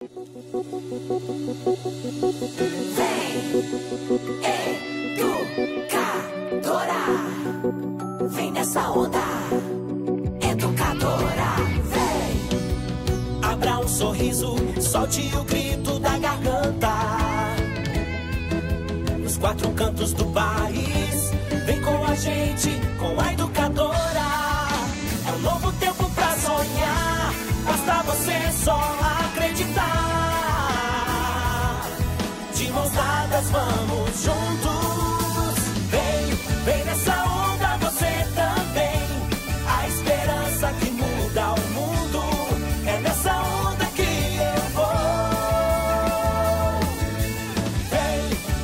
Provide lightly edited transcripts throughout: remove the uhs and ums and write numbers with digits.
Educadora, vem nessa onda. Educadora, vem. Abra um sorriso, solte o grito da garganta. Nos quatro cantos do país, vem com a gente, com a educadora. É um novo tempo pra sonhar, basta você só acreditar. De mãos dadas vamos juntos. Vem nessa onda você também. A esperança que muda o mundo. É nessa onda que eu vou.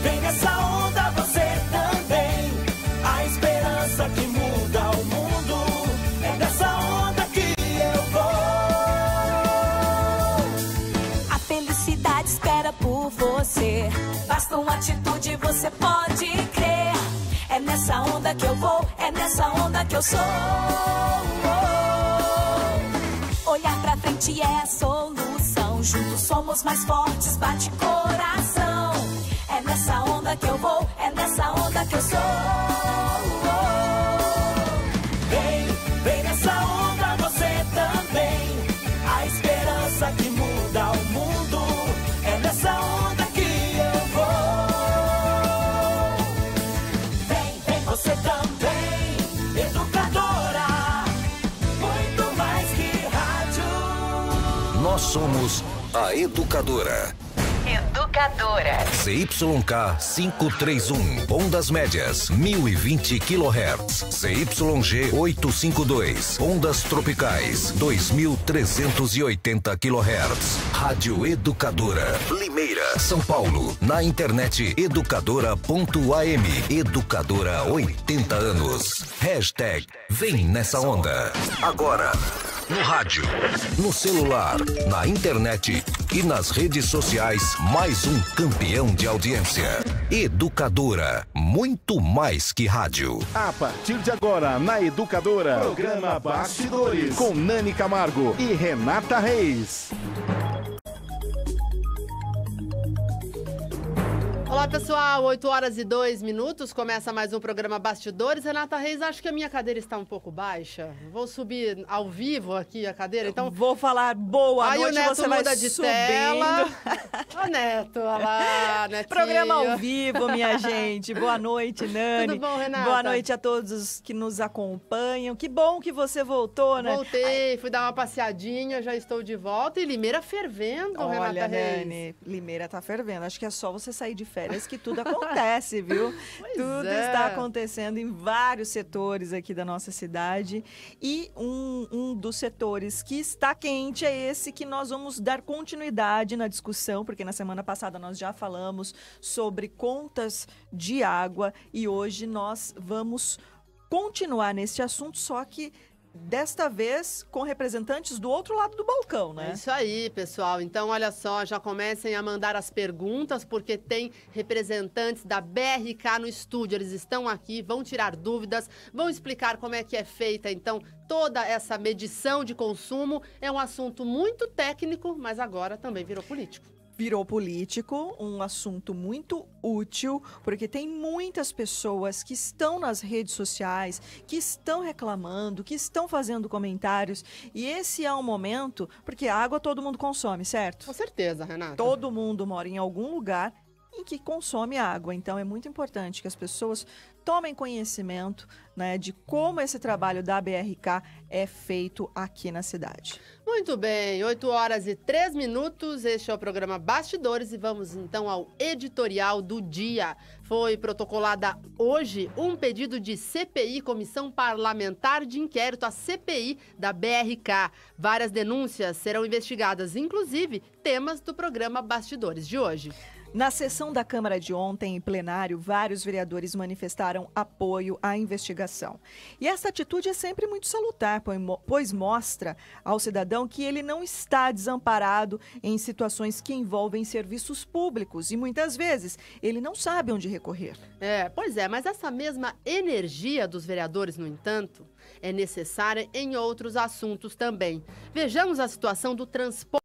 Vem nessa onda você também. A esperança que muda o mundo. É nessa onda que eu vou. A felicidade espera por você. Basta uma atitude, você pode crer. É nessa onda que eu vou, é nessa onda que eu sou. Olhar pra frente é a solução. Juntos somos mais fortes, bate coração. É nessa onda que eu vou, é nessa onda que eu sou. Vem nessa onda você também. A esperança que muda o mundo. É nessa onda que eu vou. Vem você também, educadora. Muito mais que rádio. Nós somos a Educadora. Educadora. CYK 531, ondas médias, 1020 kHz. CYG 852, ondas tropicais, 2380 kHz. Rádio Educadora, Limeira, São Paulo. Na internet educadora.am. Educadora 80 anos. Hashtag Vem Nessa Onda. Agora, no rádio, no celular, na internet e nas redes sociais, mais um campeão de audiência. Educadora, muito mais que rádio. A partir de agora, na Educadora, programa Bastidores, com Nani Camargo e Renata Reis. Olá pessoal, 8h02, começa mais um programa Bastidores. Renata Reis, acho que a minha cadeira está um pouco baixa. Vou subir ao vivo aqui a cadeira, então... Vou falar boa aí noite, o Neto você vai muda de subindo. tela. Ô Neto, olha lá, Netinho. Programa ao vivo, minha gente. Boa noite, Nani. Tudo bom, Renata? Boa noite a todos que nos acompanham. Que bom que você voltou, né? Voltei, fui dar uma passeadinha, já estou de volta. E Limeira fervendo, Olha, Renata Reis. Nani, Limeira tá fervendo. Acho que é só você sair de férias que tudo acontece, viu? Tudo está acontecendo em vários setores aqui da nossa cidade. E um dos setores que está quente é esse que nós vamos dar continuidade na discussão, porque na semana passada nós já falamos sobre contas de água e hoje nós vamos continuar nesse assunto, só que desta vez com representantes do outro lado do balcão, né? É isso aí, pessoal. Então, olha só, já comecem a mandar as perguntas, porque tem representantes da BRK no estúdio. Eles estão aqui, vão tirar dúvidas, vão explicar como é que é feita, então, toda essa medição de consumo. É um assunto muito técnico, mas agora também virou político. Virou político, um assunto muito útil, porque tem muitas pessoas que estão nas redes sociais, que estão reclamando, que estão fazendo comentários, e esse é um momento, porque água todo mundo consome, certo? Com certeza, Renata. Todo mundo mora em algum lugar em que consome água, então é muito importante que as pessoas tomem conhecimento, né, de como esse trabalho da BRK é feito aqui na cidade. Muito bem, 8h03, este é o programa Bastidores e vamos então ao editorial do dia. Foi protocolada hoje um pedido de CPI, Comissão Parlamentar de Inquérito, a CPI da BRK. Várias denúncias serão investigadas, inclusive temas do programa Bastidores de hoje. Na sessão da Câmara de ontem, em plenário, vários vereadores manifestaram apoio à investigação. E essa atitude é sempre muito salutar, pois mostra ao cidadão que ele não está desamparado em situações que envolvem serviços públicos e muitas vezes ele não sabe onde recorrer. Pois é, mas essa mesma energia dos vereadores, no entanto, é necessária em outros assuntos também. Vejamos a situação do transporte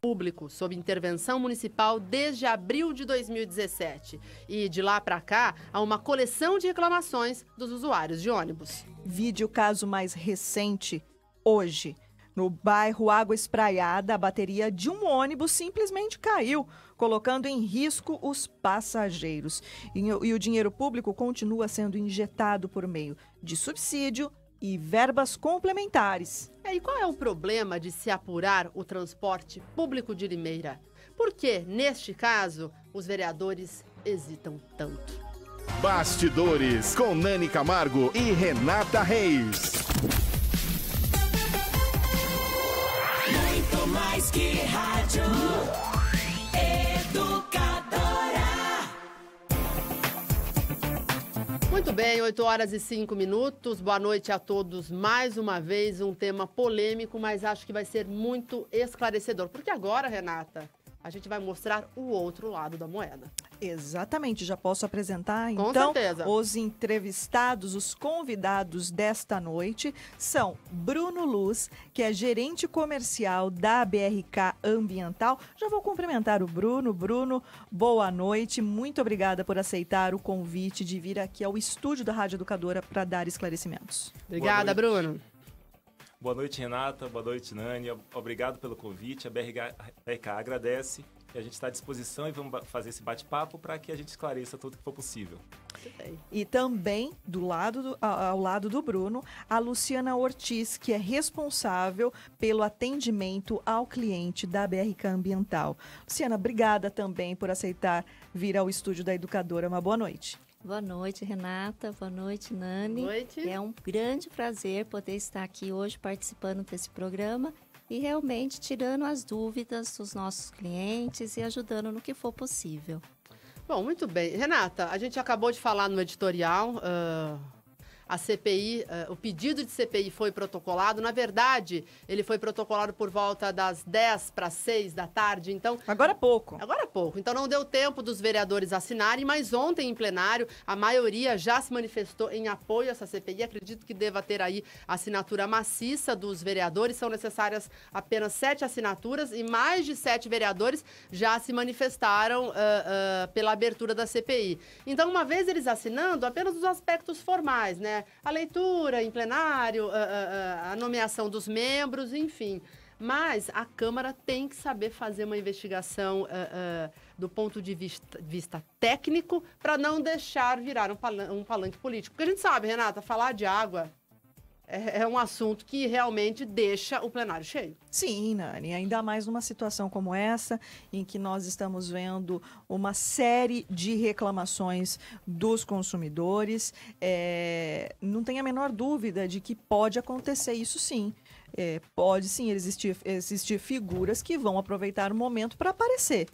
público sob intervenção municipal desde abril de 2017. E de lá para cá, há uma coleção de reclamações dos usuários de ônibus. Vide o caso mais recente, hoje. No bairro Água Espraiada, a bateria de um ônibus simplesmente caiu, colocando em risco os passageiros. E o dinheiro público continua sendo injetado por meio de subsídio e verbas complementares. E qual é o problema de se apurar o transporte público de Limeira? Por que, neste caso, os vereadores hesitam tanto? Bastidores com Nani Camargo e Renata Reis. Muito mais que rádio. Educadora. Muito bem, 8h05. Boa noite a todos. Mais uma vez, um tema polêmico, mas acho que vai ser muito esclarecedor. Porque agora, Renata, a gente vai mostrar o outro lado da moeda. Exatamente, já posso apresentar Com então certeza. os entrevistados, os convidados desta noite são Bruno Luz, que é gerente comercial da BRK Ambiental. Já vou cumprimentar o Bruno. Bruno, boa noite, muito obrigada por aceitar o convite de vir aqui ao estúdio da Rádio Educadora para dar esclarecimentos. Obrigada, Bruno. Boa noite, Renata. Boa noite, Nani. Obrigado pelo convite. A BRK agradece e a gente está à disposição e vamos fazer esse bate-papo para que a gente esclareça tudo que for possível. E também, ao lado do Bruno, a Luciana Ortiz, que é responsável pelo atendimento ao cliente da BRK Ambiental. Luciana, obrigada também por aceitar vir ao estúdio da Educadora. Uma boa noite. Boa noite, Renata. Boa noite, Nani. Boa noite. É um grande prazer poder estar aqui hoje participando desse programa e realmente tirando as dúvidas dos nossos clientes e ajudando no que for possível. Bom, muito bem. Renata, a gente acabou de falar no editorial, a CPI, o pedido de CPI foi protocolado. Na verdade, ele foi protocolado por volta das 10h para 18h, então... Agora há pouco. Agora há pouco. Então não deu tempo dos vereadores assinarem, mas ontem em plenário a maioria já se manifestou em apoio a essa CPI. Acredito que deva ter aí assinatura maciça dos vereadores. São necessárias apenas 7 assinaturas e mais de 7 vereadores já se manifestaram pela abertura da CPI. Então, uma vez eles assinando, apenas os aspectos formais, né? A leitura em plenário, a nomeação dos membros, enfim. Mas a Câmara tem que saber fazer uma investigação do ponto de vista técnico para não deixar virar um palanque político. Porque a gente sabe, Renata, falar de água é um assunto que realmente deixa o plenário cheio. Sim, Nani, ainda mais numa situação como essa, em que nós estamos vendo uma série de reclamações dos consumidores. Não tem a menor dúvida de que pode acontecer isso sim. Pode sim existir figuras que vão aproveitar o momento para aparecer.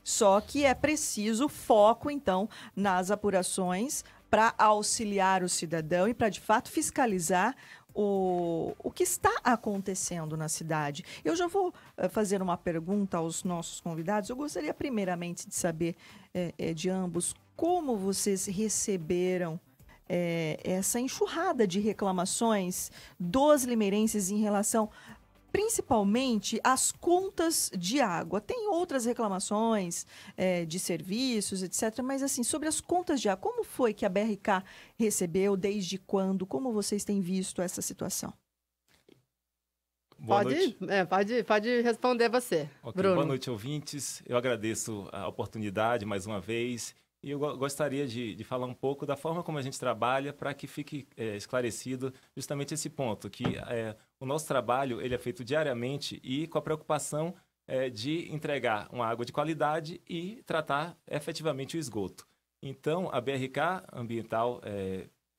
Só que é preciso foco, então, nas apurações para auxiliar o cidadão e para, de fato, fiscalizar o que está acontecendo na cidade. Eu já vou fazer uma pergunta aos nossos convidados. Eu gostaria, primeiramente, de saber de ambos como vocês receberam essa enxurrada de reclamações dos limeirenses em relação principalmente as contas de água. Tem outras reclamações de serviços, etc. Mas, assim, sobre as contas de água, como foi que a BRK recebeu? Desde quando? Como vocês têm visto essa situação? Boa noite. Pode responder você, Okay, Bruno. Boa noite, ouvintes. Eu agradeço a oportunidade mais uma vez. E eu gostaria de falar um pouco da forma como a gente trabalha para que fique esclarecido justamente esse ponto, que o nosso trabalho ele é feito diariamente e com a preocupação de entregar uma água de qualidade e tratar efetivamente o esgoto. Então, a BRK Ambiental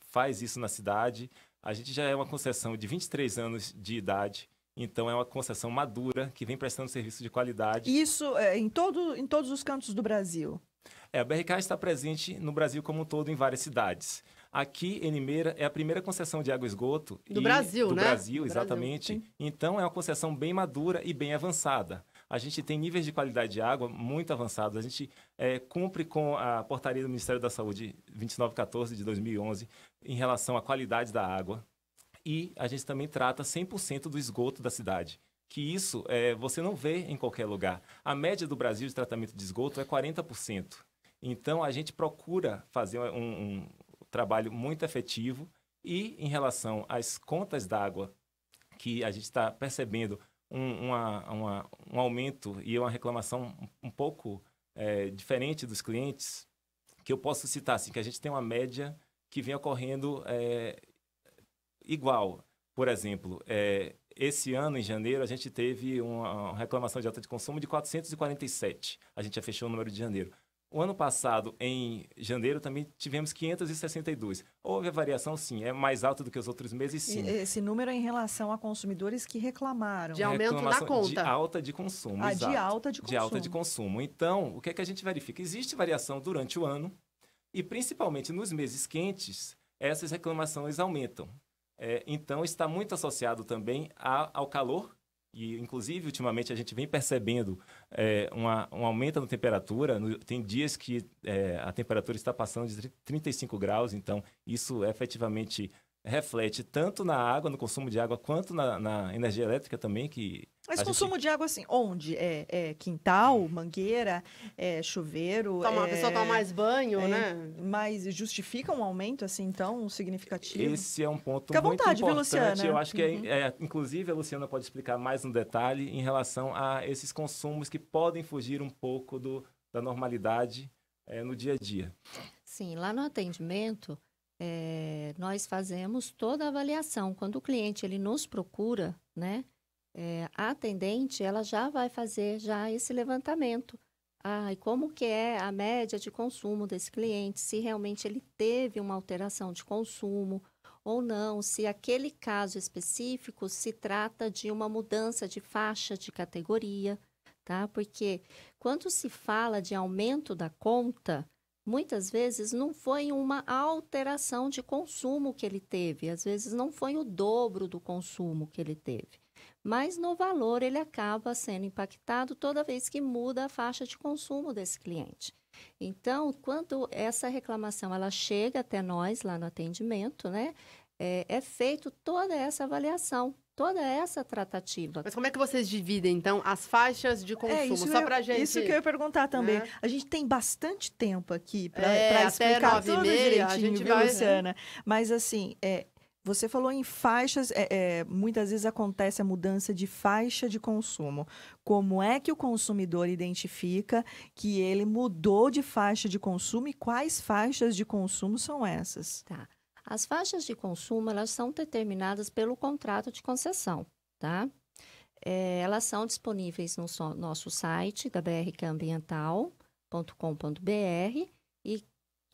faz isso na cidade. A gente já é uma concessão de 23 anos de idade. Então, é uma concessão madura que vem prestando serviço de qualidade. Isso em todos os cantos do Brasil? A BRK está presente no Brasil como um todo, em várias cidades. Aqui, em Limeira, é a primeira concessão de água e esgoto. Brasil, do né? Brasil, exatamente. Brasil, então, é uma concessão bem madura e bem avançada. A gente tem níveis de qualidade de água muito avançados. A gente cumpre com a portaria do Ministério da Saúde 2914 de 2011 em relação à qualidade da água. E a gente também trata 100% do esgoto da cidade. que isso você não vê em qualquer lugar. A média do Brasil de tratamento de esgoto é 40%. Então, a gente procura fazer um trabalho muito efetivo e, em relação às contas d'água, que a gente está percebendo um aumento e uma reclamação um pouco diferente dos clientes, que eu posso citar, assim, que a gente tem uma média que vem ocorrendo igual. Por exemplo, esse ano, em janeiro, a gente teve uma reclamação de alta de consumo de 447. A gente já fechou o número de janeiro. O ano passado, em janeiro, também tivemos 562. Houve a variação, sim. É mais alta do que os outros meses, sim. E esse número é em relação a consumidores que reclamaram. De aumento na conta. De alta de consumo, exato. De alta de consumo. De alta de consumo. Então, o que é que a gente verifica? Existe variação durante o ano e, principalmente nos meses quentes, essas reclamações aumentam. Então, está muito associado também ao calor. E, inclusive, ultimamente, a gente vem percebendo um aumento na temperatura. Tem dias que a temperatura está passando de 35 graus. Então, isso efetivamente reflete tanto na água, no consumo de água, quanto na energia elétrica também. Mas consumo de água, assim, onde? Quintal, mangueira, chuveiro? A pessoa toma mais banho, né? Mas justifica um aumento, assim, tão significativo? Esse é um ponto Fica à muito vontade, importante. viu, Luciana? Eu acho que, inclusive, a Luciana pode explicar mais um detalhe em relação a esses consumos que podem fugir um pouco da normalidade no dia a dia. Sim, lá no atendimento, nós fazemos toda a avaliação. Quando o cliente ele nos procura, né? A atendente, ela já vai fazer esse levantamento. E como que é a média de consumo desse cliente, se realmente ele teve uma alteração de consumo ou não, se aquele caso específico se trata de uma mudança de faixa de categoria, tá? Porque quando se fala de aumento da conta, muitas vezes não foi uma alteração de consumo que ele teve, às vezes não foi o dobro do consumo que ele teve. Mas no valor ele acaba sendo impactado toda vez que muda a faixa de consumo desse cliente. Então, quando essa reclamação ela chega até nós lá no atendimento, né, é feito toda essa avaliação, toda essa tratativa. Mas como é que vocês dividem, então, as faixas de consumo? Só pra gente... Isso que eu ia perguntar também. Né? A gente tem bastante tempo aqui para explicar tudo direitinho, a gente viu, Luciana? Mas assim, você falou em faixas, muitas vezes acontece a mudança de faixa de consumo. Como é que o consumidor identifica que ele mudou de faixa de consumo e quais faixas de consumo são essas? Tá. As faixas de consumo, elas são determinadas pelo contrato de concessão, tá? Elas são disponíveis no nosso site, da brcambiental.com.br, e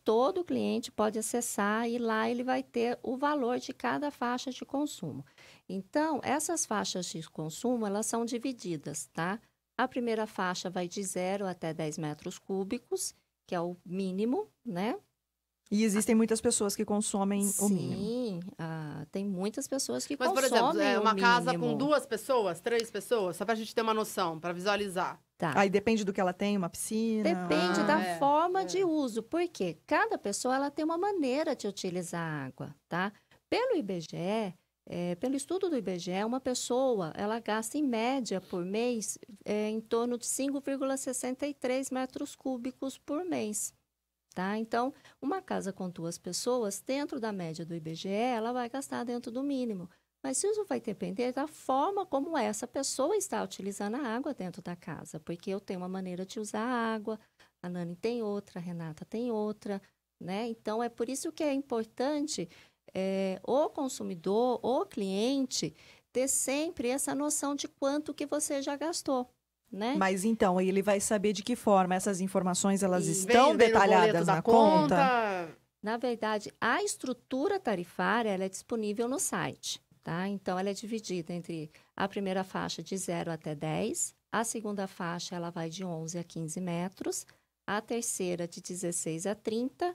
todo cliente pode acessar e lá ele vai ter o valor de cada faixa de consumo. Então, essas faixas de consumo, elas são divididas, tá? A primeira faixa vai de 0 até 10 metros cúbicos, que é o mínimo, né? E existem muitas pessoas que consomem o mínimo. Sim, tem muitas pessoas que consomem o mínimo. Mas, por exemplo, uma casa com 2 pessoas, 3 pessoas, só para a gente ter uma noção, para visualizar. Tá. Aí depende do que ela tem, uma piscina? Depende da forma de uso, porque cada pessoa ela tem uma maneira de utilizar a água, tá? Pelo IBGE, pelo estudo do IBGE, uma pessoa, ela gasta em média por mês em torno de 5,63 metros cúbicos por mês. Tá? Então, uma casa com 2 pessoas, dentro da média do IBGE, ela vai gastar dentro do mínimo. Mas isso vai depender da forma como essa pessoa está utilizando a água dentro da casa. Porque eu tenho uma maneira de usar a água, a Nani tem outra, a Renata tem outra, né? Então, é por isso que é importante o consumidor, o cliente, ter sempre essa noção de quanto que você já gastou. Né? Mas então, ele vai saber de que forma essas informações elas estão detalhadas na conta? Na verdade, a estrutura tarifária ela é disponível no site, tá? Então, ela é dividida entre a primeira faixa de 0 até 10, a segunda faixa ela vai de 11 a 15 metros, a terceira de 16 a 30,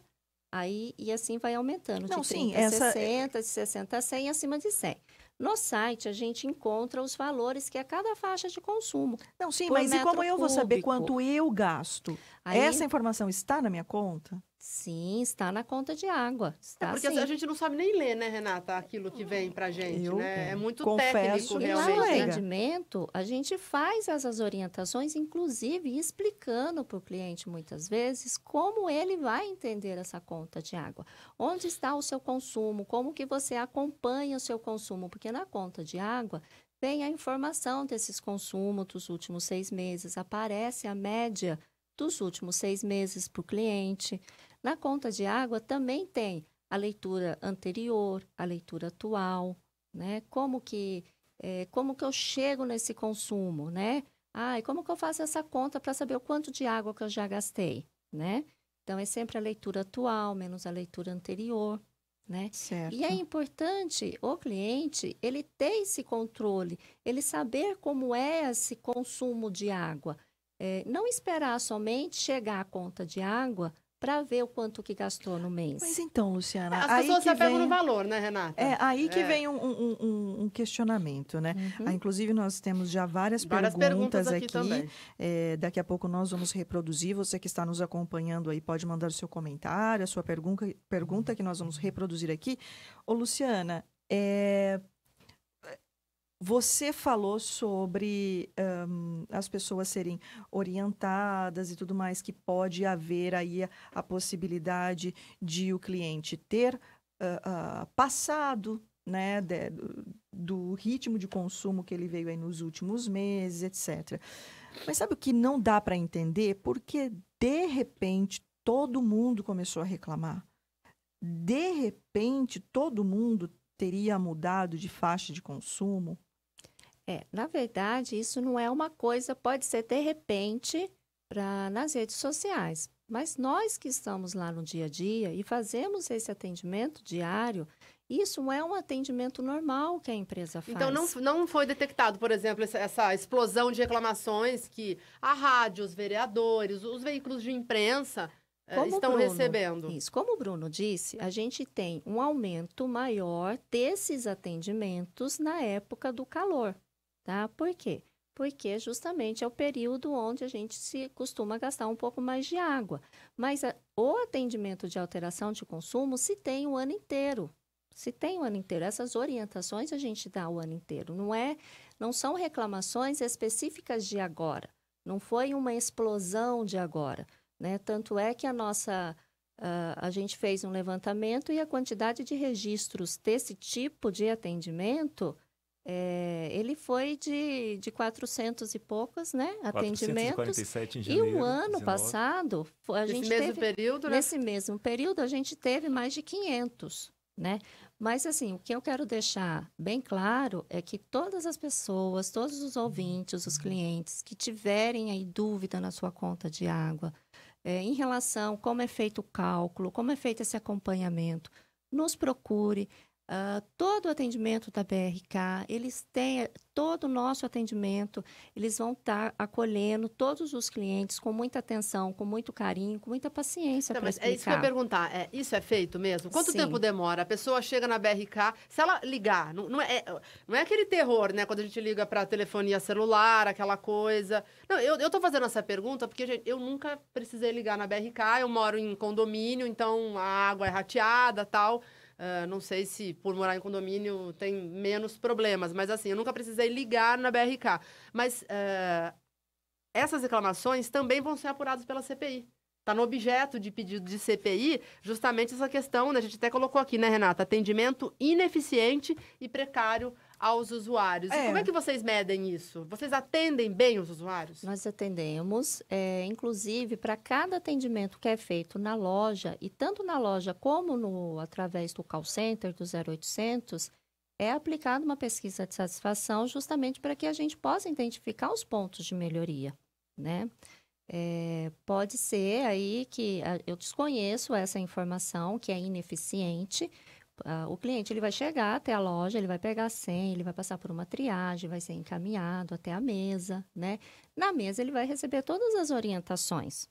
e assim vai aumentando, de 30 a 60, de 60 a 100 e acima de 100. No site, a gente encontra os valores que é cada faixa de consumo. Não, sim, mas e como eu vou saber quanto eu gasto? Essa informação está na minha conta? Sim, está na conta de água. Está Porque sim. a gente não sabe nem ler, né, Renata, aquilo que vem pra gente, Eu né? É muito confesso técnico, que E lá realmente, no né? chega. atendimento, a gente faz essas orientações, inclusive explicando para o cliente, muitas vezes, como ele vai entender essa conta de água. Onde está o seu consumo, como que você acompanha o seu consumo, porque na conta de água vem a informação desses consumos dos últimos 6 meses, aparece a média dos últimos 6 meses para o cliente. Na conta de água também tem a leitura anterior, a leitura atual, né? Como que eu chego nesse consumo, né? E como que eu faço essa conta para saber o quanto de água que eu já gastei, né? Então, é sempre a leitura atual, menos a leitura anterior, né? Certo. E é importante o cliente, ele ter esse controle, ele saber como é esse consumo de água. Não esperar somente chegar a conta de água para ver o quanto que gastou no mês. Mas então, Luciana, As aí pessoas se que apegam vem... no valor, né, Renata? aí que vem um questionamento, né? Inclusive, nós temos já várias perguntas aqui também. Daqui a pouco nós vamos reproduzir. Você que está nos acompanhando aí pode mandar o seu comentário, a sua pergunta que nós vamos reproduzir aqui. Ô, Luciana, você falou sobre as pessoas serem orientadas e tudo mais, que pode haver aí a possibilidade de o cliente ter passado, né, do ritmo de consumo que ele veio aí nos últimos meses, etc. Mas sabe o que não dá para entender? Porque, de repente, todo mundo começou a reclamar. De repente, todo mundo teria mudado de faixa de consumo. Na verdade, isso não é uma coisa, pode ser de repente nas redes sociais. Mas nós que estamos lá no dia a dia e fazemos esse atendimento diário, isso é um atendimento normal que a empresa faz. Então, não foi detectado, por exemplo, essa explosão de reclamações que a rádio, os vereadores, os veículos de imprensa estão recebendo. Isso. Como o Bruno disse, a gente tem um aumento maior desses atendimentos na época do calor. Tá? Por quê? Porque justamente é o período onde a gente se costuma gastar um pouco mais de água. Mas o atendimento de alteração de consumo se tem o ano inteiro. Se tem o ano inteiro. Essas orientações a gente dá o ano inteiro. Não são reclamações específicas de agora. Não foi uma explosão de agora, né? Tanto é que a gente fez um levantamento e a quantidade de registros desse tipo de atendimento... ele foi de 400 e poucos, né, atendimentos. 447 em janeiro. E o ano 19. passado, nesse mesmo período, a gente teve mais de 500, né? Mas, assim, o que eu quero deixar bem claro é que todas as pessoas, todos os ouvintes, os clientes que tiverem aí dúvida na sua conta de água, em relação a como é feito o cálculo, como é feito esse acompanhamento, nos procure. Todo o atendimento da BRK, eles têm todo o nosso atendimento, eles vão estar acolhendo todos os clientes com muita atenção, com muito carinho, com muita paciência para explicar. É isso que eu ia perguntar, isso é feito mesmo? Quanto Sim. tempo demora? A pessoa chega na BRK, se ela ligar, não é aquele terror, né? Quando a gente liga para telefonia celular, aquela coisa. Não, eu tô fazendo essa pergunta porque, gente, eu nunca precisei ligar na BRK, eu moro em condomínio, então a água é rateada, tal. Não sei se por morar em condomínio tem menos problemas, mas assim, eu nunca precisei ligar na BRK. Mas essas reclamações também vão ser apuradas pela CPI. Está no objeto de pedido de CPI justamente essa questão, né? A gente até colocou aqui, né, Renata? Atendimento ineficiente e precário aos usuários. E como é que vocês medem isso? Vocês atendem bem os usuários? Nós atendemos, inclusive, para cada atendimento que é feito na loja, e tanto na loja como através do call center, do 0800, é aplicada uma pesquisa de satisfação justamente para que a gente possa identificar os pontos de melhoria, né? Pode ser aí que eu desconheço essa informação, que é ineficiente. O cliente ele vai chegar até a loja, ele vai pegar a senha, ele vai passar por uma triagem, vai ser encaminhado até a mesa, né? Na mesa ele vai receber todas as orientações.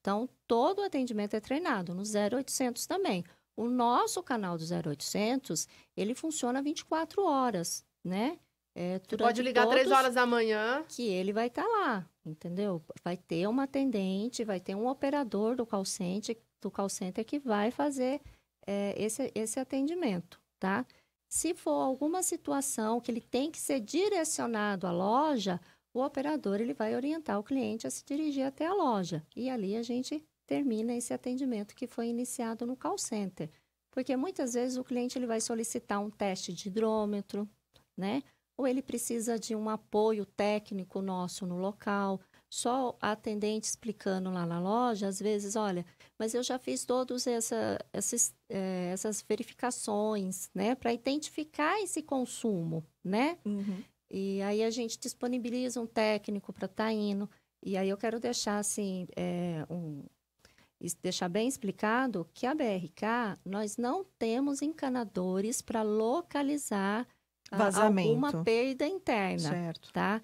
Então, todo o atendimento é treinado, no 0800 também. O nosso canal do 0800, ele funciona 24 horas, né? Você pode ligar 3 horas da manhã. Que ele vai estar lá, entendeu? Vai ter uma atendente, vai ter um operador do call center do call center que vai fazer esse atendimento, tá? Se for alguma situação que ele tem que ser direcionado à loja, o operador ele vai orientar o cliente a se dirigir até a loja. E ali a gente termina esse atendimento que foi iniciado no call center. Porque muitas vezes o cliente ele vai solicitar um teste de hidrômetro, né? Ou ele precisa de um apoio técnico nosso no local. Só a atendente explicando lá na loja, às vezes, olha, mas eu já fiz todas essas verificações, né? Para identificar esse consumo, né? Uhum. E aí a gente disponibiliza um técnico para estar indo. E aí eu quero deixar assim, deixar bem explicado que a BRK, nós não temos encanadores para localizar alguma perda interna, certo. tá?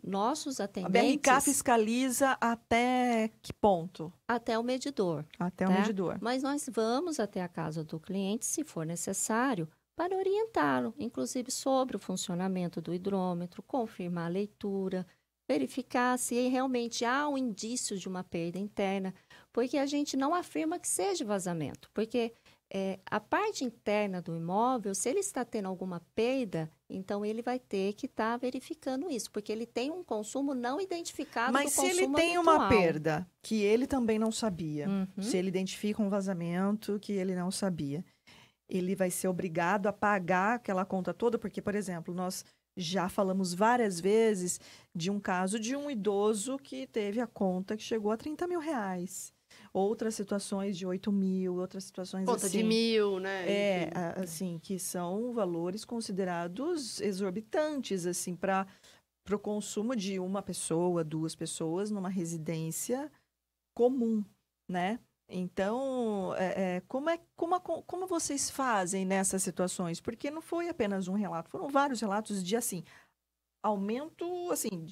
Nossos A atendentes... BRK fiscaliza até que ponto? Até o medidor. Até tá? o medidor. Mas nós vamos até a casa do cliente, se for necessário, para orientá-lo, inclusive sobre o funcionamento do hidrômetro, confirmar a leitura, verificar se realmente há um indício de uma perda interna, porque a gente não afirma que seja vazamento, porque a parte interna do imóvel, se ele está tendo alguma perda, então ele vai ter que estar verificando isso, porque ele tem um consumo não identificado do consumo Mas se ele tem habitual. uma perda que ele também não sabia, se ele identifica um vazamento que ele não sabia, ele vai ser obrigado a pagar aquela conta toda, porque, por exemplo, nós já falamos várias vezes de um caso de um idoso que teve a conta que chegou a 30 mil reais. Outras situações de 8 mil, outras situações conta assim. de 1.000, né? Assim, que são valores considerados exorbitantes, assim, para o consumo de uma pessoa, 2 pessoas numa residência comum, né? Então, como vocês fazem nessas situações? Porque não foi apenas um relato, foram vários relatos de, assim, aumento, assim...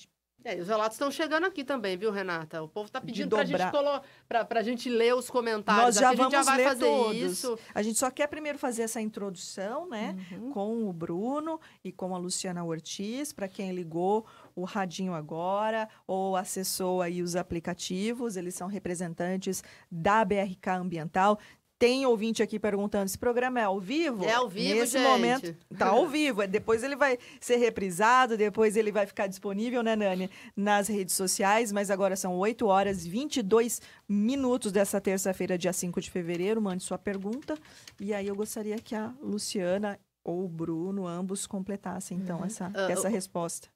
Os relatos estão chegando aqui também, viu, Renata? O povo está pedindo para a gente ler os comentários. Nós já aqui, vamos a gente já vai ler fazer todos. isso. A gente só quer primeiro fazer essa introdução, né? Com o Bruno e com a Luciana Ortiz, para quem ligou o radinho agora ou acessou aí os aplicativos, eles são representantes da BRK Ambiental. Tem ouvinte aqui perguntando, esse programa é ao vivo? É ao vivo, Nesse gente. momento, tá ao vivo. Depois ele vai ser reprisado, depois ele vai ficar disponível, né, Nani, nas redes sociais. Mas agora são 8 horas e 22 minutos dessa terça-feira, dia 5 de fevereiro. Mande sua pergunta. E aí eu gostaria que a Luciana ou o Bruno, ambos, completassem, então, essa resposta.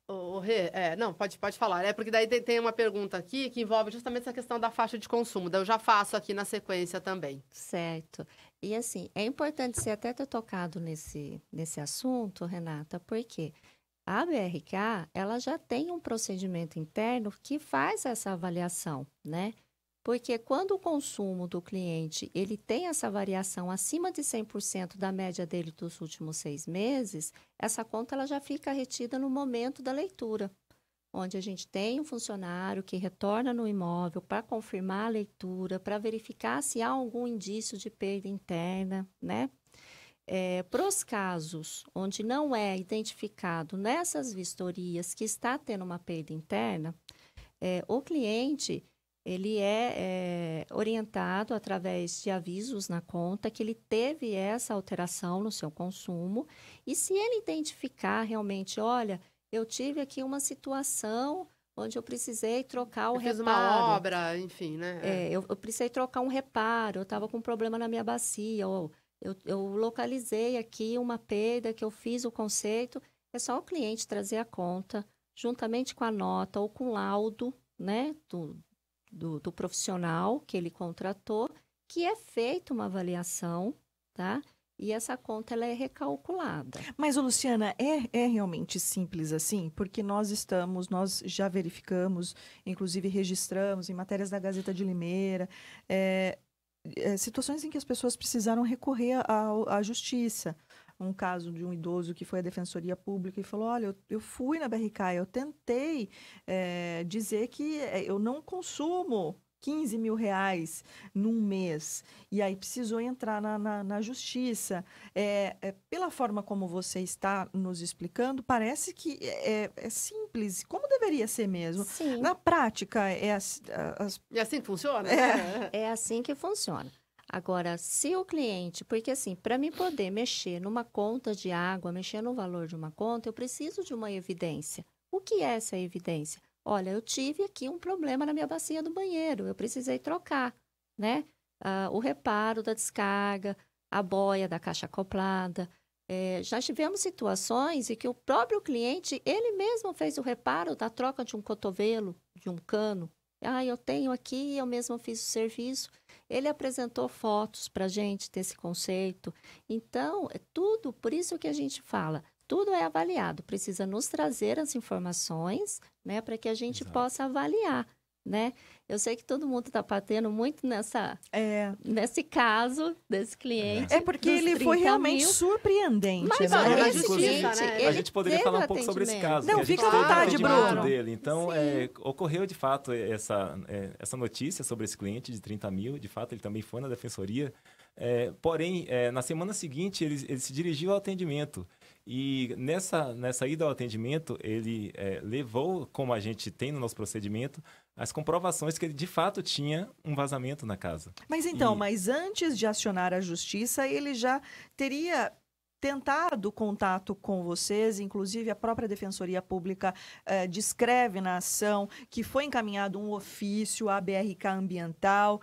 Rê, não, pode falar. Porque daí tem uma pergunta aqui que envolve justamente essa questão da faixa de consumo. Daí eu já faço aqui na sequência também. Certo. E, assim, é importante você até ter tocado nesse assunto, Renata, porque a BRK, ela já tem um procedimento interno que faz essa avaliação, né? Porque quando o consumo do cliente ele tem essa variação acima de 100% da média dele dos últimos 6 meses, essa conta ela já fica retida no momento da leitura, onde a gente tem um funcionário que retorna no imóvel para confirmar a leitura, para verificar se há algum indício de perda interna, né? Para os casos onde não é identificado nessas vistorias que está tendo uma perda interna, o cliente... ele é orientado através de avisos na conta que ele teve essa alteração no seu consumo. E se ele identificar realmente, olha, eu tive aqui uma situação onde eu precisei trocar o reparo. Fiz uma obra, enfim, né? Eu precisei trocar um reparo, eu estava com um problema na minha bacia, ou eu localizei aqui uma perda que eu fiz o conserto. É só o cliente trazer a conta, juntamente com a nota ou com o laudo, né, do profissional que ele contratou, que é feita uma avaliação, tá? E essa conta ela é recalculada. Mas, Luciana, é realmente simples assim? Porque nós já verificamos, inclusive registramos em matérias da Gazeta de Limeira, situações em que as pessoas precisaram recorrer à justiça. Um caso de um idoso que foi à Defensoria Pública e falou, olha, eu fui na BRK, eu tentei dizer que eu não consumo 15 mil reais num mês, e aí precisou entrar na justiça. Pela forma como você está nos explicando, parece que é simples, como deveria ser mesmo. Sim. Na prática, E assim que funciona? É assim que funciona. Agora, se o cliente... Porque, assim, para mim poder mexer numa conta de água, mexer no valor de uma conta, eu preciso de uma evidência. O que é essa evidência? Olha, eu tive aqui um problema na minha bacia do banheiro, eu precisei trocar, né? O reparo da descarga, a boia da caixa acoplada. Já tivemos situações em que o próprio cliente, ele mesmo fez o reparo da troca de um cotovelo, de um cano. Eu tenho aqui, eu mesmo fiz o serviço. Ele apresentou fotos para a gente desse conceito. Então, tudo, por isso que a gente fala, tudo é avaliado. Precisa nos trazer as informações, né, para que a gente possa avaliar, né? Eu sei que todo mundo está batendo muito nesse caso desse cliente. Porque ele foi realmente surpreendente. Mas né? A gente poderia falar um pouco sobre esse caso. Não, fica à vontade, Bruno. Dele. Então, ocorreu de fato essa notícia sobre esse cliente de 30 mil. De fato, ele também foi na defensoria. Porém, na semana seguinte, ele se dirigiu ao atendimento. E nessa ida ao atendimento, ele levou, como a gente tem no nosso procedimento, as comprovações que ele, de fato, tinha um vazamento na casa. Mas então, mas antes de acionar a justiça, ele já teria tentado contato com vocês, inclusive a própria Defensoria Pública descreve na ação que foi encaminhado um ofício à BRK Ambiental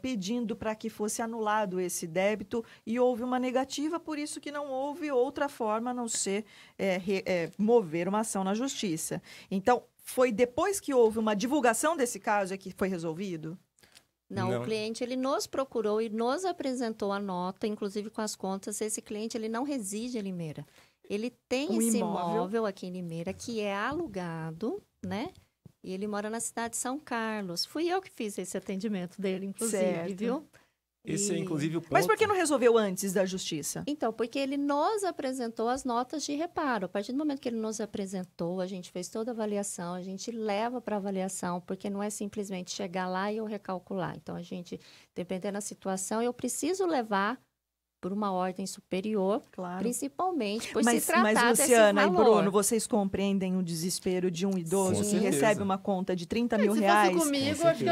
pedindo para que fosse anulado esse débito e houve uma negativa, por isso que não houve outra forma a não ser mover uma ação na justiça. Então, foi depois que houve uma divulgação desse caso que foi resolvido? Não, o cliente ele nos procurou e nos apresentou a nota, inclusive com as contas. Esse cliente ele não reside em Limeira. Ele tem esse imóvel aqui em Limeira que é alugado, né? E ele mora na cidade de São Carlos. Fui eu que fiz esse atendimento dele, inclusive, viu? Esse é, inclusive, o ponto... Mas por que não resolveu antes da justiça? Então, porque ele nos apresentou as notas de reparo. A partir do momento que ele nos apresentou, a gente fez toda a avaliação, a gente leva para avaliação, porque não é simplesmente chegar lá e eu recalcular. Então, a gente, dependendo da situação, eu preciso levar por uma ordem superior, claro, principalmente por se tratar Mas, Luciana desse e valor. Bruno, vocês compreendem o desespero de um idoso que recebe uma conta de 30 mil se reais? Se fosse comigo, acho que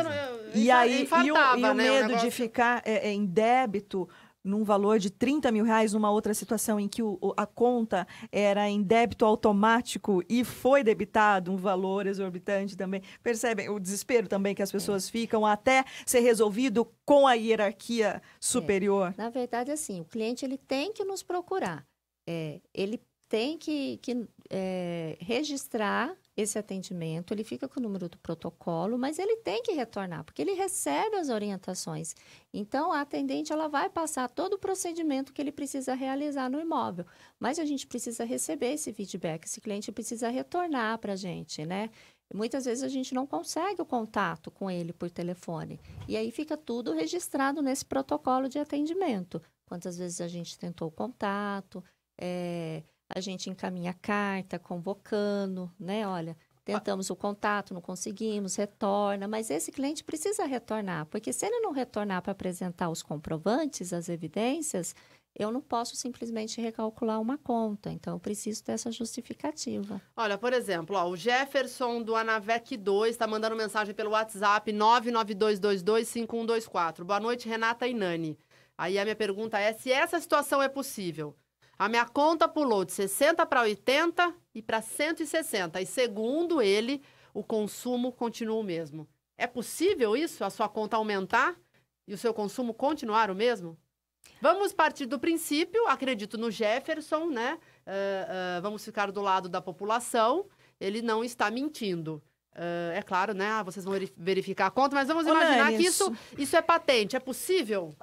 o medo de ficar em débito num valor de 30 mil reais, numa outra situação em que a conta era em débito automático e foi debitado um valor exorbitante também. Percebem o desespero também que as pessoas ficam até ser resolvido com a hierarquia superior? Na verdade, assim, o cliente ele tem que nos procurar. Ele tem que registrar esse atendimento, ele fica com o número do protocolo, mas ele tem que retornar, porque ele recebe as orientações. Então, a atendente ela vai passar todo o procedimento que ele precisa realizar no imóvel, mas a gente precisa receber esse feedback, esse cliente precisa retornar para a gente, né? Muitas vezes a gente não consegue o contato com ele por telefone, e aí fica tudo registrado nesse protocolo de atendimento. Quantas vezes a gente tentou o contato, a gente encaminha carta, convocando, né? Olha, tentamos o contato, não conseguimos, retorna. Mas esse cliente precisa retornar, porque se ele não retornar para apresentar os comprovantes, as evidências, eu não posso simplesmente recalcular uma conta. Então, eu preciso dessa justificativa. Olha, por exemplo, o Jefferson do Anavec 2 está mandando mensagem pelo WhatsApp 992225124. Boa noite, Renata e Nani. Aí a minha pergunta é se essa situação é possível. A minha conta pulou de 60 para 80 e para 160. E segundo ele, o consumo continua o mesmo. É possível isso? A sua conta aumentar e o seu consumo continuar o mesmo? Vamos partir do princípio, acredito no Jefferson, né? Vamos ficar do lado da população. Ele não está mentindo. É claro, né? Vocês vão verificar a conta, mas vamos imaginar que isso é patente. É possível?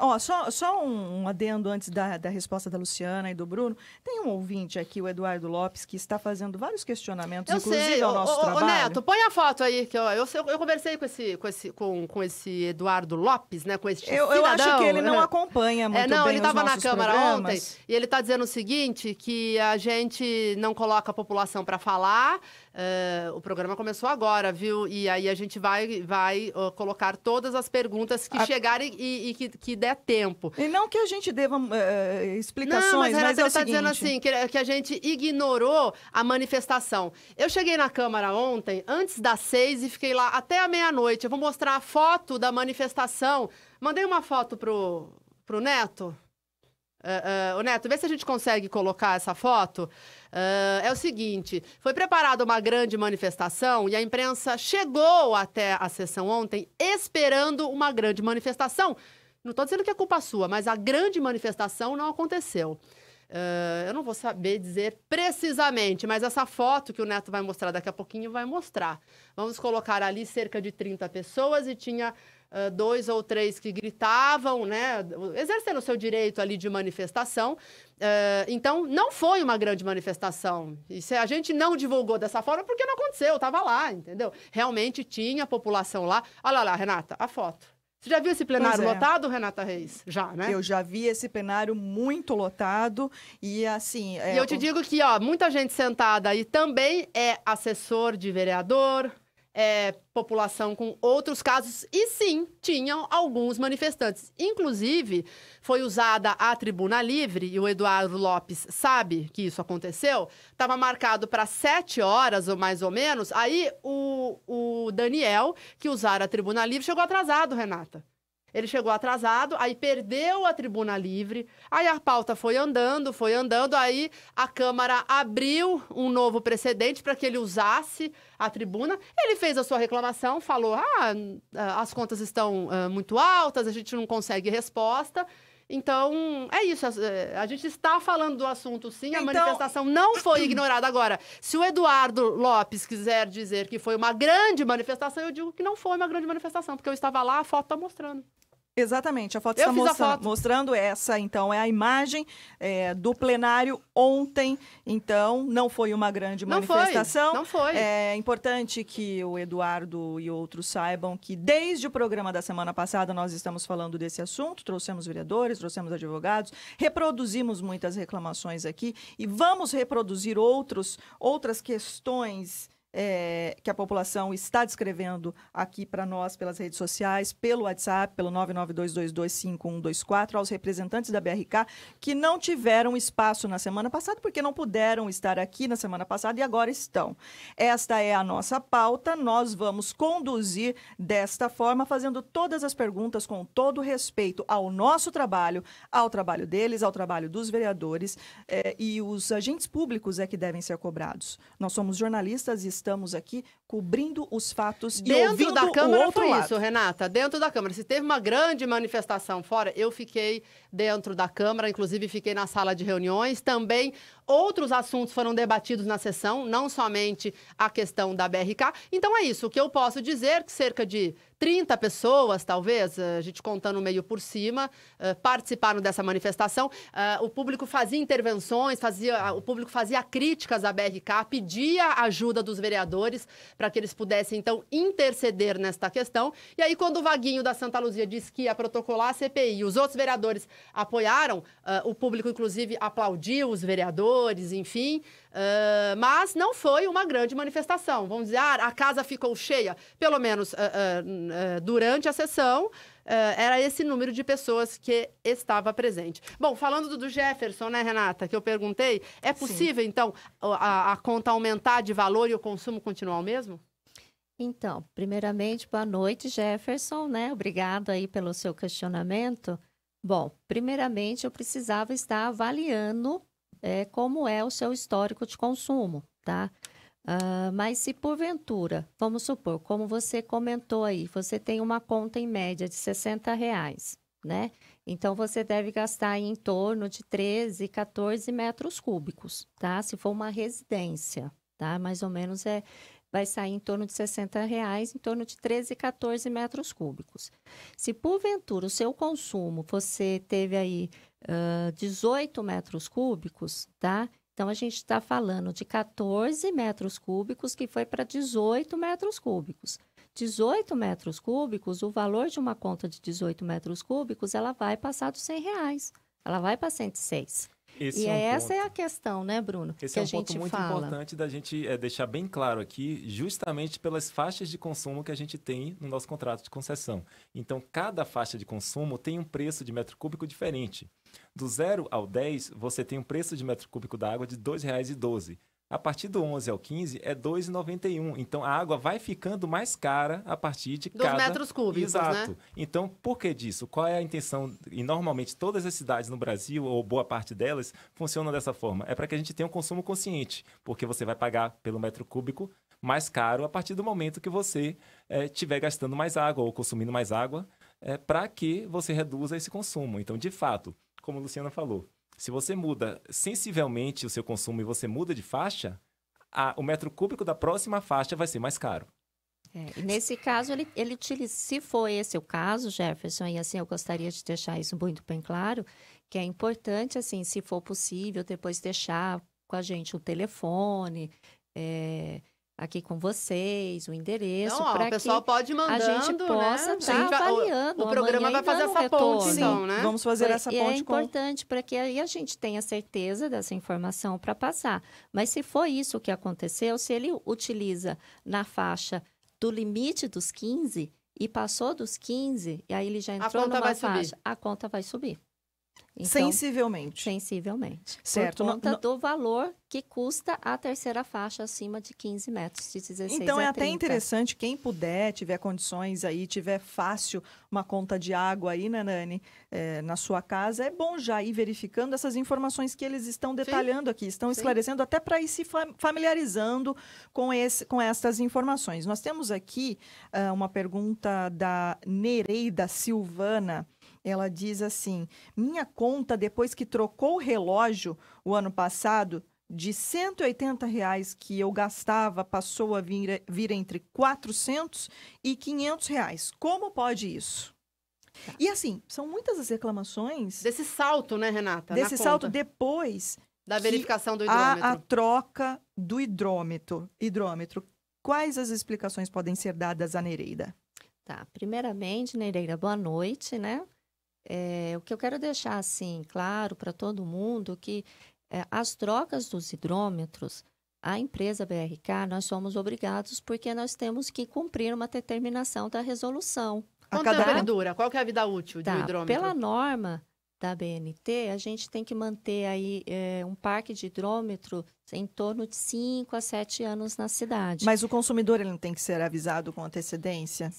Só um adendo antes da resposta da Luciana e do Bruno. Tem um ouvinte aqui, o Eduardo Lopes, que está fazendo vários questionamentos, inclusive ao nosso trabalho. Neto, põe a foto aí, que eu conversei com esse Eduardo Lopes, né? Com esse cidadão. Eu acho que ele não acompanha muito bem ele estava na Câmara programas. ontem e ele está dizendo o seguinte, que a gente não coloca a população para falar, O programa começou agora, viu? E aí a gente vai colocar todas as perguntas que chegarem e que der tempo. E não que a gente deva explicações, não, mas Renata, ele é o está seguinte... dizendo assim, que a gente ignorou a manifestação. Eu cheguei na Câmara ontem, antes das 6, e fiquei lá até a meia-noite. Eu vou mostrar a foto da manifestação. Mandei uma foto pro Neto. O Neto, vê se a gente consegue colocar essa foto. É o seguinte, foi preparada uma grande manifestação e a imprensa chegou até a sessão ontem esperando uma grande manifestação. Não estou dizendo que é culpa sua, mas a grande manifestação não aconteceu. Eu não vou saber dizer precisamente, mas essa foto que o Neto vai mostrar daqui a pouquinho vai mostrar. Vamos colocar ali cerca de 30 pessoas e tinha 2 ou 3 que gritavam, né, exercendo o seu direito ali de manifestação. Então, não foi uma grande manifestação. E se a gente não divulgou dessa forma, porque não aconteceu, estava lá, entendeu? Realmente tinha população lá. Olha lá, Renata, a foto. Você já viu esse plenário lotado, Renata Reis? Já, né? Eu já vi esse plenário muito lotado e assim... E eu te digo que, ó, muita gente sentada aí também é assessor de vereador, população com outros casos, e sim, tinham alguns manifestantes. Inclusive, foi usada a tribuna livre, e o Eduardo Lopes sabe que isso aconteceu, estava marcado para 7 horas, ou mais ou menos, aí o Daniel, que usara a tribuna livre, chegou atrasado, Renata. Ele chegou atrasado, aí perdeu a tribuna livre, aí a pauta foi andando, aí a Câmara abriu um novo precedente para que ele usasse a tribuna. Ele fez a sua reclamação, falou, as contas estão muito altas, a gente não consegue resposta. Então, é isso, a gente está falando do assunto sim, a manifestação não foi ignorada. Agora, se o Eduardo Lopes quiser dizer que foi uma grande manifestação, eu digo que não foi uma grande manifestação, porque eu estava lá, a foto está mostrando. Exatamente, a foto está mostrando essa, então, é a imagem do plenário ontem, então, não foi uma grande manifestação. Não foi. É importante que o Eduardo e outros saibam que desde o programa da semana passada nós estamos falando desse assunto, trouxemos vereadores, trouxemos advogados, reproduzimos muitas reclamações aqui e vamos reproduzir outras questões que a população está descrevendo aqui para nós pelas redes sociais, pelo WhatsApp, pelo 992225124, aos representantes da BRK que não tiveram espaço na semana passada, porque não puderam estar aqui na semana passada e agora estão. Esta é a nossa pauta, nós vamos conduzir desta forma, fazendo todas as perguntas com todo respeito ao nosso trabalho, ao trabalho deles, ao trabalho dos vereadores, e os agentes públicos que devem ser cobrados. Nós somos jornalistas e estamos aqui cobrindo os fatos e ouvindo da Câmara o outro foi lado. Isso, Renata, dentro da Câmara. Se teve uma grande manifestação fora, eu fiquei dentro da Câmara, inclusive fiquei na sala de reuniões. Também outros assuntos foram debatidos na sessão, não somente a questão da BRK. Então é isso, o que eu posso dizer que cerca de 30 pessoas, talvez, a gente contando meio por cima, participaram dessa manifestação. O público fazia intervenções, o público fazia críticas à BRK, pedia a ajuda dos vereadores para que eles pudessem, então, interceder nesta questão. E aí, quando o Vaguinho da Santa Luzia disse que ia protocolar a CPI e os outros vereadores apoiaram, o público, inclusive, aplaudiu os vereadores, enfim. Mas não foi uma grande manifestação. Vamos dizer, a casa ficou cheia, pelo menos durante a sessão, era esse número de pessoas que estava presente. Bom, falando do Jefferson, né, Renata, que eu perguntei, é possível, então, a conta aumentar de valor e o consumo continuar o mesmo? Então, primeiramente, boa noite, Jefferson, né? Obrigado aí pelo seu questionamento. Bom, primeiramente, eu precisava estar avaliando como é o seu histórico de consumo, tá? Mas se porventura, vamos supor, como você comentou aí, você tem uma conta em média de R$60, né? Então, você deve gastar em torno de 13, 14 metros cúbicos, tá? Se for uma residência, tá? Mais ou menos vai sair em torno de R$60, em torno de 13, 14 metros cúbicos. Se porventura o seu consumo, você teve aí 18 metros cúbicos, tá? Então, a gente está falando de 14 metros cúbicos que foi para 18 metros cúbicos. 18 metros cúbicos, o valor de uma conta de 18 metros cúbicos, ela vai passar dos R$100. Ela vai para 106. Esse E é um essa ponto. é a questão, né, Bruno? Esse que é a um ponto gente muito fala. importante da gente deixar bem claro aqui, justamente pelas faixas de consumo que a gente tem no nosso contrato de concessão. Então, cada faixa de consumo tem um preço de metro cúbico diferente. Do 0 ao 10, você tem um preço de metro cúbico da água de R$ 2,12. A partir do 11 ao 15 é R$ 2,91. Então, a água vai ficando mais cara a partir de Dos cada... metros cúbicos, Exato. né? Então, por que disso? Qual é a intenção? E normalmente todas as cidades no Brasil, ou boa parte delas, funcionam dessa forma. É para que a gente tenha um consumo consciente, porque você vai pagar pelo metro cúbico mais caro a partir do momento que você estiver gastando mais água ou consumindo mais água, para que você reduza esse consumo. Então, de fato, como a Luciana falou, se você muda sensivelmente o seu consumo e você muda de faixa, o metro cúbico da próxima faixa vai ser mais caro. E nesse caso, ele utiliza, se for esse o caso, Jefferson, e assim eu gostaria de deixar isso muito bem claro, que é importante, assim, se for possível, depois deixar com a gente o telefone, aqui com vocês, o endereço, Então, para o pessoal que pode ir mandando, a gente possa né? estar avaliando. O programa amanhã vai e fazer dando essa ponte, retorno. então, né? Vamos fazer essa E é ponte com... importante para que aí a gente tenha certeza dessa informação para passar. Mas se for isso que aconteceu, se ele utiliza na faixa do limite dos 15 e passou dos 15, e aí ele já entrou conta numa vai subir. faixa, a conta vai subir. Então, Sensivelmente. sensivelmente. Certo. Por conta do valor que custa a terceira faixa acima de 15 metros, de 16 Então, a é até 30. interessante, quem puder, tiver condições aí, tiver fácil uma conta de água aí, né, Nani, na sua casa, é bom já ir verificando essas informações que eles estão detalhando aqui, estão esclarecendo até para ir se familiarizando com estas informações. Nós temos aqui uma pergunta da Nereida Silvana. Ela diz assim: minha conta, depois que trocou o relógio o ano passado, de R$ 180 que eu gastava, passou a vir entre R$ 400 e R$ 500. Como pode isso? E assim, são muitas as reclamações Desse salto, né, Renata? desse na salto conta, depois da verificação do há hidrômetro. a troca do hidrômetro. Quais as explicações podem ser dadas à Nereida? Tá, primeiramente, Nereida, boa noite, né? O que eu quero deixar, assim, claro para todo mundo que as trocas dos hidrômetros, a empresa BRK, nós somos obrigados porque nós temos que cumprir uma determinação da resolução. Quanto cada- tempo ele dura? Qual que é a vida útil de um hidrômetro? Pela norma da BNT, a gente tem que manter aí um parque de hidrômetro em torno de 5 a 7 anos na cidade. Mas o consumidor ele não tem que ser avisado com antecedência?